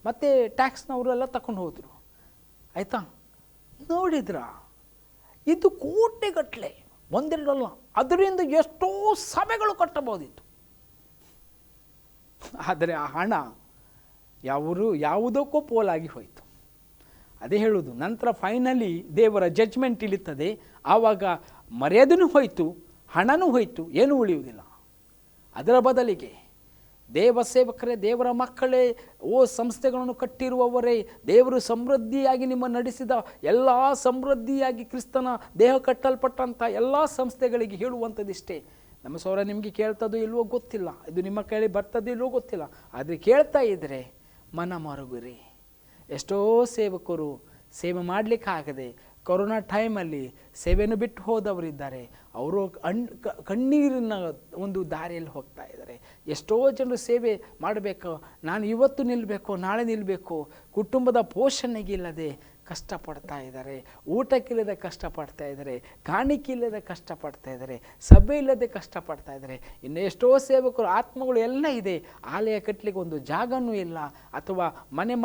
ಮತ್ತು ಟ್ಯಾಕ್ಸ್ನವರೆಲ್ಲ ತಗೊಂಡು ಹೋದರು. ಆಯಿತಾ? ನೋಡಿದ್ರ ಇದು ಕೋಟಿಗಟ್ಟಲೆ, ಒಂದೆರಡಲ್ಲ, ಅದರಿಂದ ಎಷ್ಟೋ ಸಭೆಗಳು ಕಟ್ಟಬಹುದಿತ್ತು. ಆದರೆ ಆ ಹಣ ಯಾವುದಕ್ಕೋ ಪೋಲಾಗಿ ಹೋಯಿತು. ಅದೇ ಹೇಳೋದು, ನಂತರ ಫೈನಲಿ ದೇವರ ಜಡ್ಜ್ಮೆಂಟ್ ಇಳಿತದೆ. ಆವಾಗ ಮರ್ಯಾದೆನೂ ಹೋಯಿತು, ಹಣನೂ ಹೋಯಿತು, ಏನೂ ಉಳಿಯುವುದಿಲ್ಲ. ಅದರ ಬದಲಿಗೆ ದೇವ ಸೇವಕರೇ, ದೇವರ ಮಕ್ಕಳೇ, ಸಂಸ್ಥೆಗಳನ್ನು ಕಟ್ಟಿರುವವರೇ, ದೇವರು ಸಮೃದ್ಧಿಯಾಗಿ ನಿಮ್ಮ ನಡೆಸಿದ ಎಲ್ಲ ಸಮೃದ್ಧಿಯಾಗಿ ಕ್ರಿಸ್ತನ ದೇಹ ಕಟ್ಟಲ್ಪಟ್ಟಂಥ ಎಲ್ಲ ಸಂಸ್ಥೆಗಳಿಗೆ ಹೇಳುವಂಥದ್ದಿಷ್ಟೇ. ನಮ್ಮ ಸೌರ ನಿಮಗೆ ಕೇಳ್ತದೋ ಇಲ್ವೋ ಗೊತ್ತಿಲ್ಲ, ಇದು ನಿಮ್ಮ ಕೈಲಿ ಬರ್ತದೋ ಇಲ್ವೋ ಗೊತ್ತಿಲ್ಲ, ಆದರೆ ಕೇಳ್ತಾ ಇದ್ದರೆ ಮನ ಮರುಗುರಿ. ಎಷ್ಟೋ ಸೇವಕರು ಸೇವೆ ಮಾಡಲಿಕ್ಕಾಗದೆ ಕೊರೋನಾ ಟೈಮಲ್ಲಿ ಸೇವೆಯನ್ನು ಬಿಟ್ಟು ಹೋದವರಿದ್ದಾರೆ. ಅವರು ಕಣ್ಣೀರಿನ ಒಂದು ದಾರಿಯಲ್ಲಿ ಹೋಗ್ತಾ ಇದ್ದಾರೆ. ಎಷ್ಟೋ ಜನರು ಸೇವೆ ಮಾಡಬೇಕು, ನಾನು ಇವತ್ತು ನಿಲ್ಲಬೇಕು, ನಾಳೆ ನಿಲ್ಲಬೇಕು, ಕುಟುಂಬದ ಪೋಷಣೆಗಿಲ್ಲದೆ ಕಷ್ಟಪಡ್ತಾ ಇದ್ದಾರೆ, ಊಟಕ್ಕಿಲ್ಲದೆ ಕಷ್ಟಪಡ್ತಾ ಇದ್ದಾರೆ, ಕಾಣಿಕೆ ಕಷ್ಟಪಡ್ತಾ ಇದ್ದಾರೆ, ಸಭೆ ಇಲ್ಲದೆ ಕಷ್ಟಪಡ್ತಾ ಇದ್ದಾರೆ. ಇನ್ನು ಎಷ್ಟೋ ಸೇವಕರು ಆತ್ಮಗಳು ಎಲ್ಲ ಇದೆ, ಆಲಯ ಕಟ್ಟಲಿಕ್ಕೆ ಒಂದು ಜಾಗನೂ ಇಲ್ಲ, ಅಥವಾ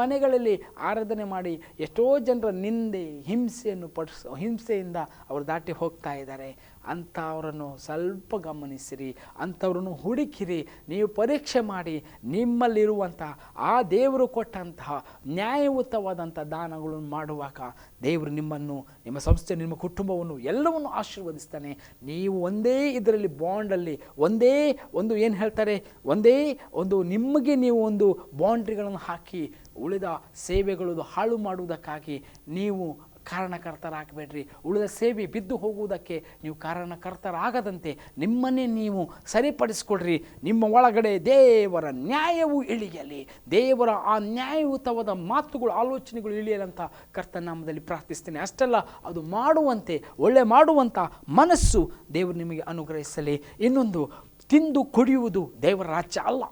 ಮನೆಗಳಲ್ಲಿ ಆರಾಧನೆ ಮಾಡಿ ಎಷ್ಟೋ ಜನರ ನಿಂದೆ ಹಿಂಸೆಯಿಂದ ಅವರು ದಾಟಿ ಹೋಗ್ತಾ ಇದ್ದಾರೆ. ಅಂಥವರನ್ನು ಸ್ವಲ್ಪ ಗಮನಿಸಿರಿ, ಅಂಥವ್ರನ್ನು ಹುಡುಕಿರಿ, ನೀವು ಪರೀಕ್ಷೆ ಮಾಡಿ ನಿಮ್ಮಲ್ಲಿರುವಂಥ ಆ ದೇವರು ಕೊಟ್ಟಂತಹ ನ್ಯಾಯಯುತವಾದಂಥ ದಾನಗಳನ್ನು ಮಾಡುವಾಗ ದೇವರು ನಿಮ್ಮನ್ನು, ನಿಮ್ಮ ಸಂಸ್ಥೆ, ನಿಮ್ಮ ಕುಟುಂಬವನ್ನು ಎಲ್ಲವನ್ನು ಆಶೀರ್ವದಿಸ್ತಾನೆ. ನೀವು ಒಂದೇ ಇದರಲ್ಲಿ ಬಾಂಡಲ್ಲಿ ಒಂದೇ ಒಂದು ಏನು ಹೇಳ್ತಾರೆ, ಒಂದೇ ಒಂದು ನಿಮಗೆ ನೀವು ಒಂದು ಬೌಂಡ್ರಿಗಳನ್ನು ಹಾಕಿ ಉಳಿದ ಸೇವೆಗಳು ಹಾಳು ಮಾಡುವುದಕ್ಕಾಗಿ ನೀವು ಕಾರಣಕರ್ತರಾಗಬೇಡ್ರಿ. ಉಳಿದ ಸೇವೆ ಬಿದ್ದು ಹೋಗುವುದಕ್ಕೆ ನೀವು ಕಾರಣಕರ್ತರಾಗದಂತೆ ನಿಮ್ಮನ್ನೇ ನೀವು ಸರಿಪಡಿಸ್ಕೊಡ್ರಿ. ನಿಮ್ಮ ಒಳಗಡೆ ದೇವರ ನ್ಯಾಯವು ಇಳಿಯಲಿ, ದೇವರ ಆ ನ್ಯಾಯಯುತವಾದ ಮಾತುಗಳು, ಆಲೋಚನೆಗಳು ಇಳಿಯಲಂತ ಕರ್ತನ ನಾಮದಲ್ಲಿ ಪ್ರಾರ್ಥಿಸ್ತೇನೆ. ಅಷ್ಟೆಲ್ಲ ಅದು ಮಾಡುವಂತೆ, ಒಳ್ಳೆ ಮಾಡುವಂಥ ಮನಸ್ಸು ದೇವರು ನಿಮಗೆ ಅನುಗ್ರಹಿಸಲಿ. ಇನ್ನೊಂದು, ತಿಂದು ಕುಡಿಯುವುದು ದೇವರ ರಾಜ್ಯ ಅಲ್ಲ.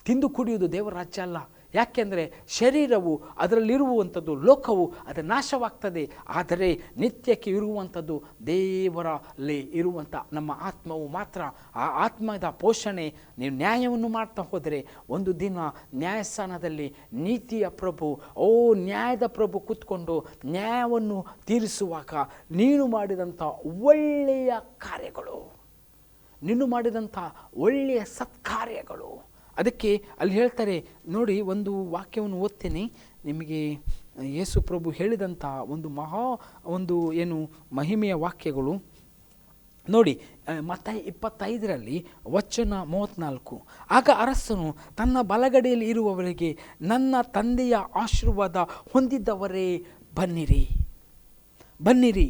ತಿಂದು ಕುಡಿಯುವುದು ದೇವರ ರಾಜ್ಯ ಅಲ್ಲ. ಯಾಕೆಂದರೆ ಶರೀರವು, ಅದರಲ್ಲಿರುವಂಥದ್ದು, ಲೋಕವು ಅದು ನಾಶವಾಗ್ತದೆ. ಆದರೆ ನಿತ್ಯಕ್ಕೆ ಇರುವಂಥದ್ದು ದೇವರಲ್ಲಿ ಇರುವಂಥ ನಮ್ಮ ಆತ್ಮವು ಮಾತ್ರ. ಆ ಆತ್ಮದ ಪೋಷಣೆ ನೀವು ನ್ಯಾಯವನ್ನು ಮಾಡ್ತಾ ಹೋದರೆ ಒಂದು ದಿನ ನ್ಯಾಯಸ್ಥಾನದಲ್ಲಿ ನೀತಿಯ ಪ್ರಭು, ನ್ಯಾಯದ ಪ್ರಭು ಕೂತ್ಕೊಂಡು ನ್ಯಾಯವನ್ನು ತೀರಿಸುವಾಗ ನೀನು ಮಾಡಿದಂಥ ಒಳ್ಳೆಯ ಕಾರ್ಯಗಳು, ನೀನು ಮಾಡಿದಂಥ ಒಳ್ಳೆಯ ಸತ್ಕಾರ್ಯಗಳು, ಅದಕ್ಕೆ ಅಲ್ಲಿ ಹೇಳ್ತಾರೆ ನೋಡಿ, ಒಂದು ವಾಕ್ಯವನ್ನು ಓದ್ತೇನೆ ನಿಮಗೆ. ಯೇಸು ಪ್ರಭು ಹೇಳಿದಂಥ ಒಂದು ಏನು ಮಹಿಮೆಯ ವಾಕ್ಯಗಳು ನೋಡಿ. ಮತ್ತಾಯ 25 ವಚನ 34, ಆಗ ಅರಸನು ತನ್ನ ಬಲಗಡೆಯಲ್ಲಿ ಇರುವವರಿಗೆ, ನನ್ನ ತಂದೆಯ ಆಶೀರ್ವಾದ ಹೊಂದಿದ್ದವರೇ ಬನ್ನಿರಿ, ಬನ್ನಿರಿ,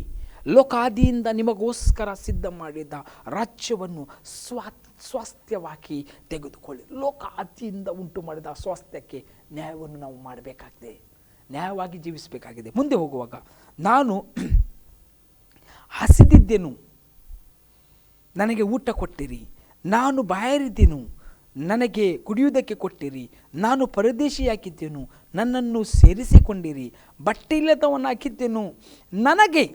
ಲೋಕಾದಿಯಿಂದ ನಿಮಗೋಸ್ಕರ ಸಿದ್ಧ ಮಾಡಿದ ರಾಜ್ಯವನ್ನು ಸ್ವಾಸ್ಥ್ಯವಾಗಿ ತೆಗೆದುಕೊಳ್ಳಿ. ಲೋಕಾದಿಯಿಂದ ಉಂಟು ಮಾಡಿದ ಸ್ವಾಸ್ಥ್ಯಕ್ಕೆ ನ್ಯಾಯವನ್ನು ನಾವು ಮಾಡಬೇಕಾಗಿದೆ, ನ್ಯಾಯವಾಗಿ ಜೀವಿಸಬೇಕಾಗಿದೆ. ಮುಂದೆ ಹೋಗುವಾಗ, ನಾನು ಹಸಿದಿದ್ದೆನು, ನನಗೆ ಊಟ ಕೊಟ್ಟಿರಿ, ನಾನು ಬಾಯಾರಿದ್ದೆನು, ನನಗೆ ಕುಡಿಯುವುದಕ್ಕೆ ಕೊಟ್ಟಿರಿ, ನಾನು ಪರದೇಶಿಯಾಗಿದ್ದೆನು, ನನ್ನನ್ನು ಸೇರಿಸಿಕೊಂಡಿರಿ, ಬಟ್ಟೆ ಇಲ್ಲದವನಾಗಿದ್ದೆನು, ನನಗೆ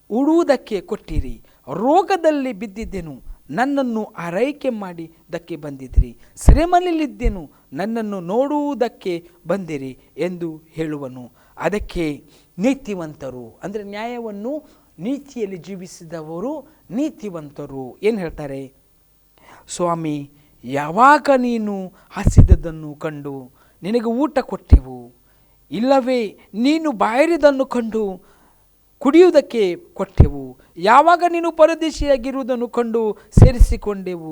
ಉಡುವುದಕ್ಕೆ ಕೊಟ್ಟಿರಿ, ರೋಗದಲ್ಲಿ ಬಿದ್ದಿದ್ದೆನು, ನನ್ನನ್ನು ಆರೈಕೆ ಮಾಡಿದ್ದಕ್ಕೆ ಬಂದಿದ್ರಿ, ಸೆರೆಮನೆಯಲ್ಲಿದ್ದೆನು, ನನ್ನನ್ನು ನೋಡುವುದಕ್ಕೆ ಬಂದಿರಿ ಎಂದು ಹೇಳುವನು. ಅದಕ್ಕೆ ನೀತಿವಂತರು, ಅಂದರೆ ನ್ಯಾಯವನ್ನು ನೀತಿಯಲ್ಲಿ ಜೀವಿಸಿದವರು ನೀತಿವಂತರು ಏನು ಹೇಳ್ತಾರೆ, ಸ್ವಾಮಿ, ಯಾವಾಗ ನೀನು ಹಸಿದದ್ದನ್ನು ಕಂಡು ನಿನಗೆ ಊಟ ಕೊಟ್ಟೆವು, ಇಲ್ಲವೇ ನೀನು ಬಾಯಾರಿದನ್ನು ಕಂಡು ಕುಡಿಯುವುದಕ್ಕೆ ಕೊಟ್ಟೆವು, ಯಾವಾಗ ನೀನು ಪರದೇಶಿಯಾಗಿರುವುದನ್ನು ಕಂಡು ಸೇರಿಸಿಕೊಂಡೆವು,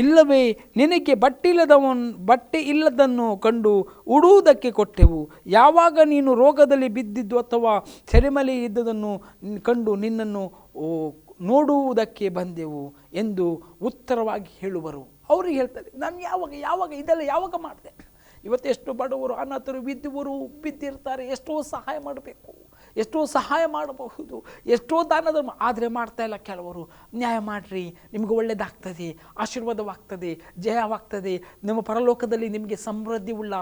ಇಲ್ಲವೇ ನಿನಗೆ ಬಟ್ಟೆ ಇಲ್ಲದನ್ನು ಕಂಡು ಉಡುವುದಕ್ಕೆ ಕೊಟ್ಟೆವು, ಯಾವಾಗ ನೀನು ರೋಗದಲ್ಲಿ ಬಿದ್ದಿದ್ದು ಅಥವಾ ಸೆರೆಮನೆ ಇದ್ದುದನ್ನು ಕಂಡು ನಿನ್ನನ್ನು ನೋಡುವುದಕ್ಕೆ ಬಂದೆವು ಎಂದು ಉತ್ತರವಾಗಿ ಹೇಳುವರು. ಅವ್ರಿಗೆ ಹೇಳ್ತಾರೆ, ನಾನು ಯಾವಾಗ ಇದೆಲ್ಲ ಯಾವಾಗ ಮಾಡಿದೆ? ಇವತ್ತು ಎಷ್ಟು ಬಡವರು, ಅನಾಥರು, ಬಿದ್ದಿರ್ತಾರೆ, ಎಷ್ಟೋ ಸಹಾಯ ಮಾಡಬೇಕು, ಎಷ್ಟೋ ಸಹಾಯ ಮಾಡಬಹುದು, ಎಷ್ಟೋ ದಾನದ, ಆದರೆ ಮಾಡ್ತಾ ಇಲ್ಲ ಕೆಲವರು. ನ್ಯಾಯ ಮಾಡಿರಿ, ನಿಮಗೆ ಒಳ್ಳೆಯದಾಗ್ತದೆ, ಆಶೀರ್ವಾದವಾಗ್ತದೆ, ಜಯವಾಗ್ತದೆ, ನಿಮ್ಮ ಪರಲೋಕದಲ್ಲಿ ನಿಮಗೆ ಸಮೃದ್ಧಿ ಉಳ್ಳ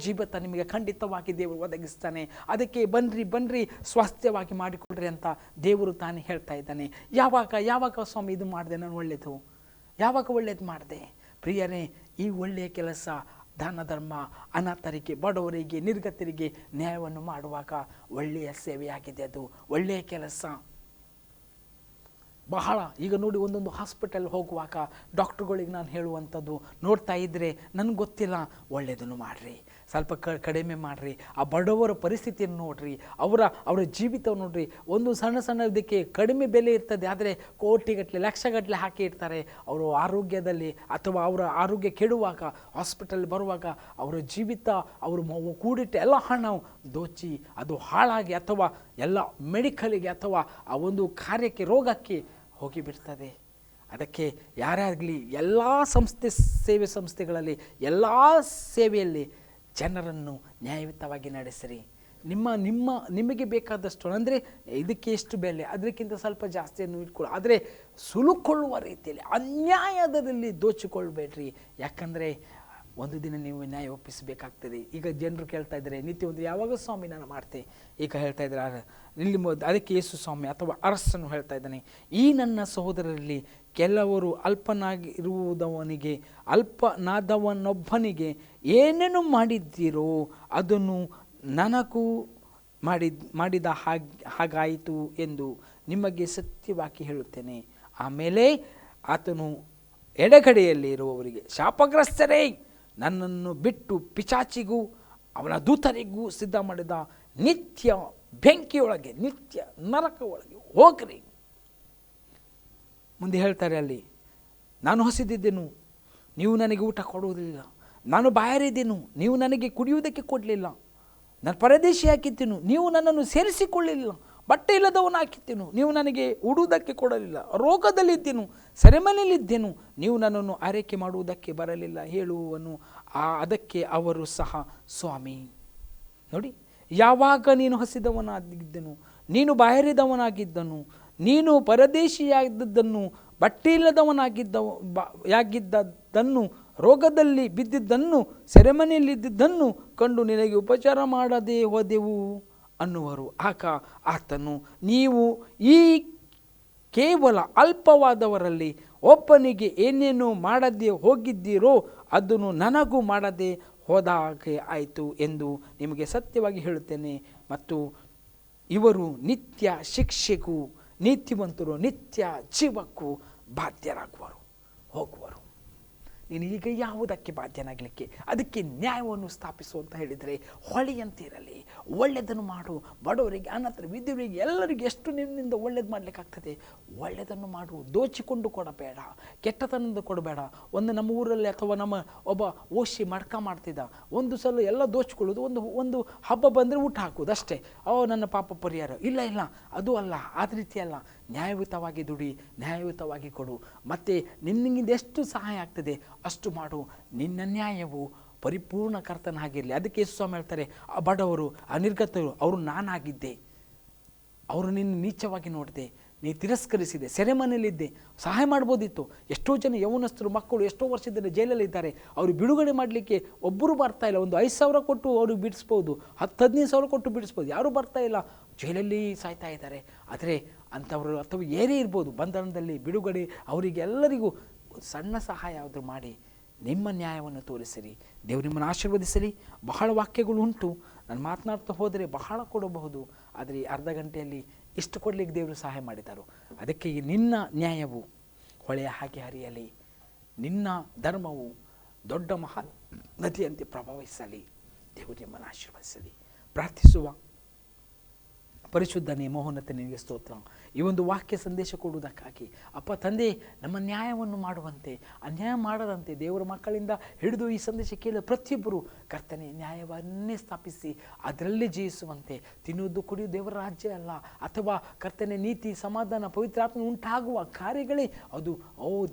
ಜೀವಿತ ನಿಮಗೆ ಖಂಡಿತವಾಗಿ ದೇವರು ಒದಗಿಸ್ತಾನೆ. ಅದಕ್ಕೆ ಬನ್ನಿರಿ ಸ್ವಾಸ್ಥ್ಯವಾಗಿ ಮಾಡಿಕೊಡ್ರಿ ಅಂತ ದೇವರು ತಾನೇ ಹೇಳ್ತಾ ಇದ್ದಾನೆ. ಯಾವಾಗ ಸ್ವಾಮಿ ಇದು ಮಾಡಿದೆ ನಾನು ಒಳ್ಳೆಯದು, ಯಾವಾಗ ಒಳ್ಳೇದು ಮಾಡಿದೆ? ಪ್ರಿಯರೇ, ಈ ಒಳ್ಳೆಯ ಕೆಲಸ, ದಾನ ಧರ್ಮ, ಅನಾಥರಿಗೆ, ಬಡವರಿಗೆ, ನಿರ್ಗತರಿಗೆ ನ್ಯಾಯವನ್ನು ಮಾಡುವಾಗ ಒಳ್ಳೆಯ ಸೇವೆಯಾಗಿದೆ, ಅದು ಒಳ್ಳೆಯ ಕೆಲಸ. ಬಹಳ ಈಗ ನೋಡಿ, ಒಂದೊಂದು ಹಾಸ್ಪಿಟಲ್ ಹೋಗುವಾಗ ಡಾಕ್ಟ್ರುಗಳಿಗೆ ನಾನು ಹೇಳುವಂಥದ್ದು ನೋಡ್ತಾ ಇದ್ದರೆ, ನನಗೆ ಗೊತ್ತಿಲ್ಲ, ಒಳ್ಳೆಯದನ್ನು ಮಾಡಿರಿ, ಸ್ವಲ್ಪ ಕಡಿಮೆ ಮಾಡಿರಿ, ಆ ಬಡವರ ಪರಿಸ್ಥಿತಿಯನ್ನು ನೋಡಿರಿ, ಅವರ ಜೀವಿತವನ್ನು ನೋಡಿರಿ. ಒಂದು ಸಣ್ಣದಕ್ಕೆ ಕಡಿಮೆ ಬೆಲೆ ಇರ್ತದೆ, ಆದರೆ ಕೋಟಿಗಟ್ಟಲೆ, ಲಕ್ಷಗಟ್ಟಲೆ ಹಾಕಿ ಇರ್ತಾರೆ. ಅವರು ಆರೋಗ್ಯದಲ್ಲಿ ಅಥವಾ ಅವರ ಆರೋಗ್ಯ ಕೆಡುವಾಗ, ಹಾಸ್ಪಿಟಲ್ ಬರುವಾಗ ಅವರ ಜೀವಿತ, ಅವರು ಕೂಡಿಟ್ಟು ಎಲ್ಲ ಹಣ ದೋಚಿ ಅದು ಹಾಳಾಗಿ ಅಥವಾ ಎಲ್ಲ ಮೆಡಿಕಲಿಗೆ ಅಥವಾ ಆ ಒಂದು ಕಾರ್ಯಕ್ಕೆ, ರೋಗಕ್ಕೆ ಹೋಗಿಬಿಡ್ತದೆ. ಅದಕ್ಕೆ ಯಾರಾಗಲಿ ಎಲ್ಲ ಸೇವೆ ಸಂಸ್ಥೆಗಳಲ್ಲಿ, ಎಲ್ಲ ಸೇವೆಯಲ್ಲಿ ಜನರನ್ನು ನ್ಯಾಯಯುತವಾಗಿ ನಡೆಸಿರಿ. ನಿಮಗೆ ಬೇಕಾದಷ್ಟು, ಅಂದರೆ ಇದಕ್ಕೆ ಎಷ್ಟು ಬೆಲೆ, ಅದಕ್ಕಿಂತ ಸ್ವಲ್ಪ ಜಾಸ್ತಿಯನ್ನು ಇಟ್ಕೊಳ್ಳಿ, ಆದರೆ ಸುಲುಕೊಳ್ಳುವ ರೀತಿಯಲ್ಲಿ, ಅನ್ಯಾಯದಲ್ಲಿ ದೋಚಿಕೊಳ್ಬೇಡ್ರಿ. ಯಾಕಂದರೆ ಒಂದು ದಿನ ನೀವು ನ್ಯಾಯ ಒಪ್ಪಿಸಬೇಕಾಗ್ತದೆ. ಈಗ ಜನರು ಕೇಳ್ತಾ ಇದ್ದಾರೆ, ನಿತ್ಯ ಒಂದು ಯಾವಾಗ ಸ್ವಾಮಿ ನಾನು ಮಾಡ್ತೆ? ಈಗ ಹೇಳ್ತಾ ಇದ್ದಾರೆ ಇಲ್ಲಿ ಅದಕ್ಕೆ ಯೇಸು ಸ್ವಾಮಿ ಅಥವಾ ಅರಸನು ಹೇಳ್ತಾ ಇದ್ದಾನೆ, ಈ ನನ್ನ ಸಹೋದರರಲ್ಲಿ ಕೆಲವರು ಅಲ್ಪನಾಗಿರುವುದವನಿಗೆ ಅಲ್ಪನಾದವನೊಬ್ಬನಿಗೆ ಏನೇನು ಮಾಡಿದ್ದೀರೋ ಅದನ್ನು ನನಗೂ ಮಾಡಿದ ಹಾಗಾಯಿತು ಎಂದು ನಿಮಗೆ ಸತ್ಯವಾಗಿ ಹೇಳುತ್ತೇನೆ. ಆಮೇಲೆ ಆತನು ಎಡಗಡೆಯಲ್ಲಿ ಇರುವವರಿಗೆ, ಶಾಪಗ್ರಸ್ತರೇ, ನನ್ನನ್ನು ಬಿಟ್ಟು ಪಿಚಾಚಿಗೂ ಅವನ ದೂತರಿಗೂ ಸಿದ್ಧ ಮಾಡಿದ ನಿತ್ಯ ಬೆಂಕಿಯೊಳಗೆ, ನಿತ್ಯ ನರಕ ಒಳಗೆ ಹೋಗ್ರಿ. ಮುಂದೆ ಹೇಳ್ತಾರೆ ಅಲ್ಲಿ, ನಾನು ಹಸಿದಿದ್ದೆನು, ನೀವು ನನಗೆ ಊಟ ಕೊಡುವುದಿಲ್ಲ. ನಾನು ಬಾಯಾರಿದ್ದೆನು, ನೀವು ನನಗೆ ಕುಡಿಯುವುದಕ್ಕೆ ಕೊಡಲಿಲ್ಲ. ನಾನು ಪರದೇಶಿ ಹಾಕಿದ್ದೆನು, ನೀವು ನನ್ನನ್ನು ಸೇರಿಸಿಕೊಳ್ಳಲಿಲ್ಲ. ಬಟ್ಟೆ ಇಲ್ಲದವನು ಹಾಕಿದ್ದೆನು, ನೀವು ನನಗೆ ಉಡುವುದಕ್ಕೆ ಕೊಡಲಿಲ್ಲ. ರೋಗದಲ್ಲಿದ್ದೆನು, ಸೆರೆಮನೆಯಲ್ಲಿದ್ದೆನು, ನೀವು ನನ್ನನ್ನು ಆರೈಕೆ ಮಾಡುವುದಕ್ಕೆ ಬರಲಿಲ್ಲ ಹೇಳುವನು. ಅದಕ್ಕೆ ಅವರು ಸಹ, ಸ್ವಾಮಿ ನೋಡಿ, ಯಾವಾಗ ನೀನು ಹಸಿದವನಾಗಿದ್ದನು, ನೀನು ಬಾಯಾರಿದವನಾಗಿದ್ದನು, ನೀನು ಪರದೇಶಿಯಾಗಿದ್ದನ್ನು, ಬಟ್ಟೆ ಇಲ್ಲದವನಾಗಿದ್ದನ್ನು, ರೋಗದಲ್ಲಿ ಬಿದ್ದಿದ್ದನ್ನು, ಸೆರೆಮನೆಯಲ್ಲಿದ್ದನ್ನು ಕಂಡು ನಿನಗೆ ಉಪಚಾರ ಮಾಡದೆ ಹೋದೆವು ಅನ್ನುವರು. ಆಗ ಆತನು, ನೀವು ಈ ಕೇವಲ ಅಲ್ಪವಾದವರಲ್ಲಿ ಒಬ್ಬನಿಗೆ ಏನೇನು ಮಾಡದೆ ಹೋಗಿದ್ದೀರೋ ಅದನ್ನು ನನಗೂ ಮಾಡದೆ ಹೋದಾಗೆ ಆಯಿತು ಎಂದು ನಿಮಗೆ ಸತ್ಯವಾಗಿ ಹೇಳುತ್ತೇನೆ. ಮತ್ತು ಇವರು ನಿತ್ಯ ಶಿಕ್ಷೆಗೂ ನೀತಿವಂತರು ನಿತ್ಯ ಜೀವಕ್ಕೂ ಬಾಧ್ಯರಾಗುವರು, ಹೋಗುವರು. ನೀನು ಈಗ ಯಾವುದಕ್ಕೆ ಬಾಧ್ಯನಾಗಲಿಕ್ಕೆ? ಅದಕ್ಕೆ ನ್ಯಾಯವನ್ನು ಸ್ಥಾಪಿಸು ಅಂತ ಹೇಳಿದರೆ, ಹೊಳೆಯಂತೆ ಇರಲಿ, ಒಳ್ಳೆಯದನ್ನು ಮಾಡು. ಬಡವರಿಗೆ, ಅನಾಥರಿಗೆ, ವಿಧವರಿಗೆ ಎಲ್ಲರಿಗೆ ಎಷ್ಟು ನಿನ್ನಿಂದ ಒಳ್ಳೇದು ಮಾಡಲಿಕ್ಕಾಗ್ತದೆ ಒಳ್ಳೆಯದನ್ನು ಮಾಡು. ದೋಚಿಕೊಂಡು ಕೊಡಬೇಡ, ಕೆಟ್ಟತನದಿಂದ ಕೊಡಬೇಡ. ಒಂದು ನಮ್ಮ ಊರಲ್ಲಿ ಅಥವಾ ನಮ್ಮ ಒಬ್ಬ ಓಶಿ ಮಡ್ಕ ಮಾಡ್ತಿದ್ದ, ಒಂದು ಸಲ ಎಲ್ಲ ದೋಚಿಕೊಳ್ಳೋದು, ಒಂದು ಹಬ್ಬ ಬಂದರೆ ಊಟ ಹಾಕೋದು ಅಷ್ಟೇ. ನನ್ನ ಪಾಪ ಪರಿಹಾರ ಇಲ್ಲ, ಅದು ಅಲ್ಲ, ಆದ ರೀತಿ ಅಲ್ಲ. ನ್ಯಾಯಯುತವಾಗಿ ದುಡಿ, ನ್ಯಾಯಯುತವಾಗಿ ಕೊಡು. ಮತ್ತು ನಿನ್ನಿಂದ ಎಷ್ಟು ಸಹಾಯ ಆಗ್ತದೆ ಅಷ್ಟು ಮಾಡು. ನಿನ್ನ ನ್ಯಾಯವು ಪರಿಪೂರ್ಣ ಕರ್ತನ ಹಾಗಿರಲಿ. ಅದಕ್ಕೆ ಯೇಸು ಸ್ವಾಮಿ ಹೇಳ್ತಾರೆ, ಆ ಬಡವರು, ಆ ನಿರ್ಗತರು, ಅವರು ನಾನಾಗಿದ್ದೆ, ಅವರು ನಿನ್ನ ನೀಚವಾಗಿ ನೋಡಿದೆ, ನೀ ತಿರಸ್ಕರಿಸಿದೆ, ಸೆರೆಮನೆಯಲ್ಲಿದ್ದೆ, ಸಹಾಯ ಮಾಡ್ಬೋದಿತ್ತು. ಎಷ್ಟೋ ಜನ ಯೌವನಸ್ಥರು ಮಕ್ಕಳು ಎಷ್ಟೋ ವರ್ಷದಿಂದ ಜೈಲಲ್ಲಿದ್ದಾರೆ, ಅವರು ಬಿಡುಗಡೆ ಮಾಡಲಿಕ್ಕೆ ಒಬ್ಬರು ಬರ್ತಾ ಇಲ್ಲ. ಒಂದು 5,000 ಕೊಟ್ಟು ಅವ್ರಿಗೆ ಬಿಡಿಸ್ಬೋದು, 10-15,000 ಕೊಟ್ಟು ಬಿಡಿಸ್ಬೋದು, ಯಾರೂ ಬರ್ತಾ ಇಲ್ಲ, ಜೈಲಲ್ಲಿ ಸಾಯ್ತಾ ಇದ್ದಾರೆ. ಆದರೆ ಅಂಥವರು ಅಥವಾ ಏನೇ ಇರ್ಬೋದು, ಬಂಧನದಲ್ಲಿ ಬಿಡುಗಡೆ, ಅವರಿಗೆಲ್ಲರಿಗೂ ಸಣ್ಣ ಸಹಾಯ ಯಾವುದು ಮಾಡಿ ನಿಮ್ಮ ನ್ಯಾಯವನ್ನು ತೋರಿಸಿರಿ. ದೇವರು ನಿಮ್ಮನ್ನು ಆಶೀರ್ವದಿಸಲಿ. ಬಹಳ ವಾಕ್ಯಗಳು ಉಂಟು, ನಾನು ಮಾತನಾಡ್ತಾ ಹೋದರೆ ಬಹಳ ಕೊಡಬಹುದು, ಆದರೆ ಅರ್ಧ ಗಂಟೆಯಲ್ಲಿ ಇಷ್ಟು ಕೊಡಲಿಕ್ಕೆ ದೇವರು ಸಹಾಯ ಮಾಡಿದರು. ಅದಕ್ಕೆ ನಿನ್ನ ನ್ಯಾಯವು ಹೊಳೆಯ ಹಾಗೆ ಹರಿಯಲಿ, ನಿನ್ನ ಧರ್ಮವು ದೊಡ್ಡ ಮಹಾ ನದಿಯಂತೆ ಪ್ರಭಾವಿಸಲಿ. ದೇವರು ನಿಮ್ಮನ್ನು ಆಶೀರ್ವದಿಸಲಿ. ಪ್ರಾರ್ಥಿಸುವ. ಪರಿಶುದ್ಧನೇ, ಮಹೋನ್ನತ ನಿನಗೆ ಸ್ತೋತ್ರ. ಈ ಒಂದು ವಾಕ್ಯ ಸಂದೇಶ ಕೊಡುವುದಕ್ಕಾಗಿ ಅಪ್ಪ ತಂದೆ, ನಮ್ಮ ನ್ಯಾಯವನ್ನು ಮಾಡುವಂತೆ, ಅನ್ಯಾಯ ಮಾಡದಂತೆ ದೇವರ ಮಕ್ಕಳಿಂದ ಹಿಡಿದು ಈ ಸಂದೇಶ ಕೇಳಿದ ಪ್ರತಿಯೊಬ್ಬರು ಕರ್ತನೆ ನ್ಯಾಯವನ್ನೇ ಸ್ಥಾಪಿಸಿ ಅದರಲ್ಲಿ ಜಯಿಸುವಂತೆ, ತಿನ್ನುವುದು ಕುಡಿಯುವುದು ದೇವರ ರಾಜ್ಯ ಅಲ್ಲ, ಅಥವಾ ಕರ್ತನೆ ನೀತಿ ಸಮಾಧಾನ ಪವಿತ್ರಾತ್ಮ ಉಂಟಾಗುವ ಕಾರ್ಯಗಳೇ ಅದು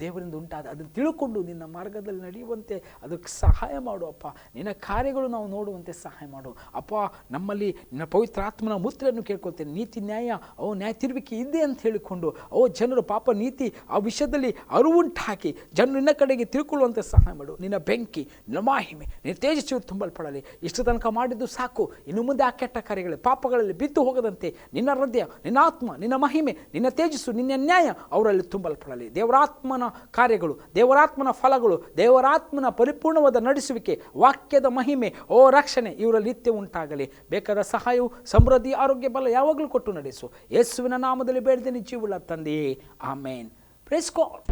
ದೇವರಿಂದ ಉಂಟಾದ, ಅದನ್ನು ತಿಳ್ಕೊಂಡು ನಿನ್ನ ಮಾರ್ಗದಲ್ಲಿ ನಡೆಯುವಂತೆ ಅದಕ್ಕೆ ಸಹಾಯ ಮಾಡು ಅಪ್ಪ. ನಿನ್ನ ಕಾರ್ಯಗಳು ನಾವು ನೋಡುವಂತೆ ಸಹಾಯ ಮಾಡು ಅಪ್ಪ. ನಮ್ಮಲ್ಲಿ ನಿನ್ನ ಪವಿತ್ರಾತ್ಮನ ಮುದ್ರೆಯನ್ನು ಕೇಳ್ಕೊಳ್ತೇನೆ. ನೀತಿ ನ್ಯಾಯ ನ್ಯಾಯ ತಿರುವಿಕೆ ಇದೆ ಅಂತ ಹೇಳಿಕೊಂಡು ಜನರು ಪಾಪ ನೀತಿ ಆ ವಿಷಯದಲ್ಲಿ ಅರಿವುಂಟಾಕಿ ಜನರು ನಿನ್ನ ಕಡೆಗೆ ತಿಳ್ಕೊಳ್ಳುವಂತೆ ಸಹಾಯ ಮಾಡು. ನಿನ್ನ ಬೆಂಕಿ, ನಿನ್ನ ಮಾಹಿಮೆ, ನಿನ್ನ ತೇಜಸ್ವಿ ತುಂಬಲ್ಪಡಲಿ. ಇಷ್ಟು ತನಕ ಮಾಡಿದ್ದು ಸಾಕು, ಇನ್ನು ಮುಂದೆ ಆ ಕೆಟ್ಟ ಕಾರ್ಯಗಳು ಪಾಪಗಳಲ್ಲಿ ಬಿದ್ದು ಹೋಗದಂತೆ ನಿನ್ನ ಹೃದಯ, ನಿನ್ನ ಆತ್ಮ, ನಿನ್ನ ಮಹಿಮೆ, ನಿನ್ನ ತೇಜಸ್ಸು, ನಿನ್ನ ನ್ಯಾಯ ಅವರಲ್ಲಿ ತುಂಬಲ್ಪಡಲಿ. ದೇವರಾತ್ಮನ ಕಾರ್ಯಗಳು, ದೇವರಾತ್ಮನ ಫಲಗಳು, ದೇವರಾತ್ಮನ ಪರಿಪೂರ್ಣವಾದ ನಡೆಸುವಿಕೆ, ವಾಕ್ಯದ ಮಹಿಮೆ, ರಕ್ಷಣೆ ಇವರಲ್ಲಿ ನಿತ್ಯ ಉಂಟಾಗಲಿ. ಬೇಕಾದ ಸಹಾಯವು, ಸಮೃದ್ಧಿ, ಆರೋಗ್ಯ, ಬಲ ಯಾವಾಗಲೂ ಕೊಟ್ಟು ನಡೆಸು. ಯೇಸುವಿನ ನಾಮದಲ್ಲಿ ಬೇಡಿದ್ದೇನೆ ಜೀವವುಳ್ಳ ತಂದೆಯೇ, ಆಮೇನ್. Praise God.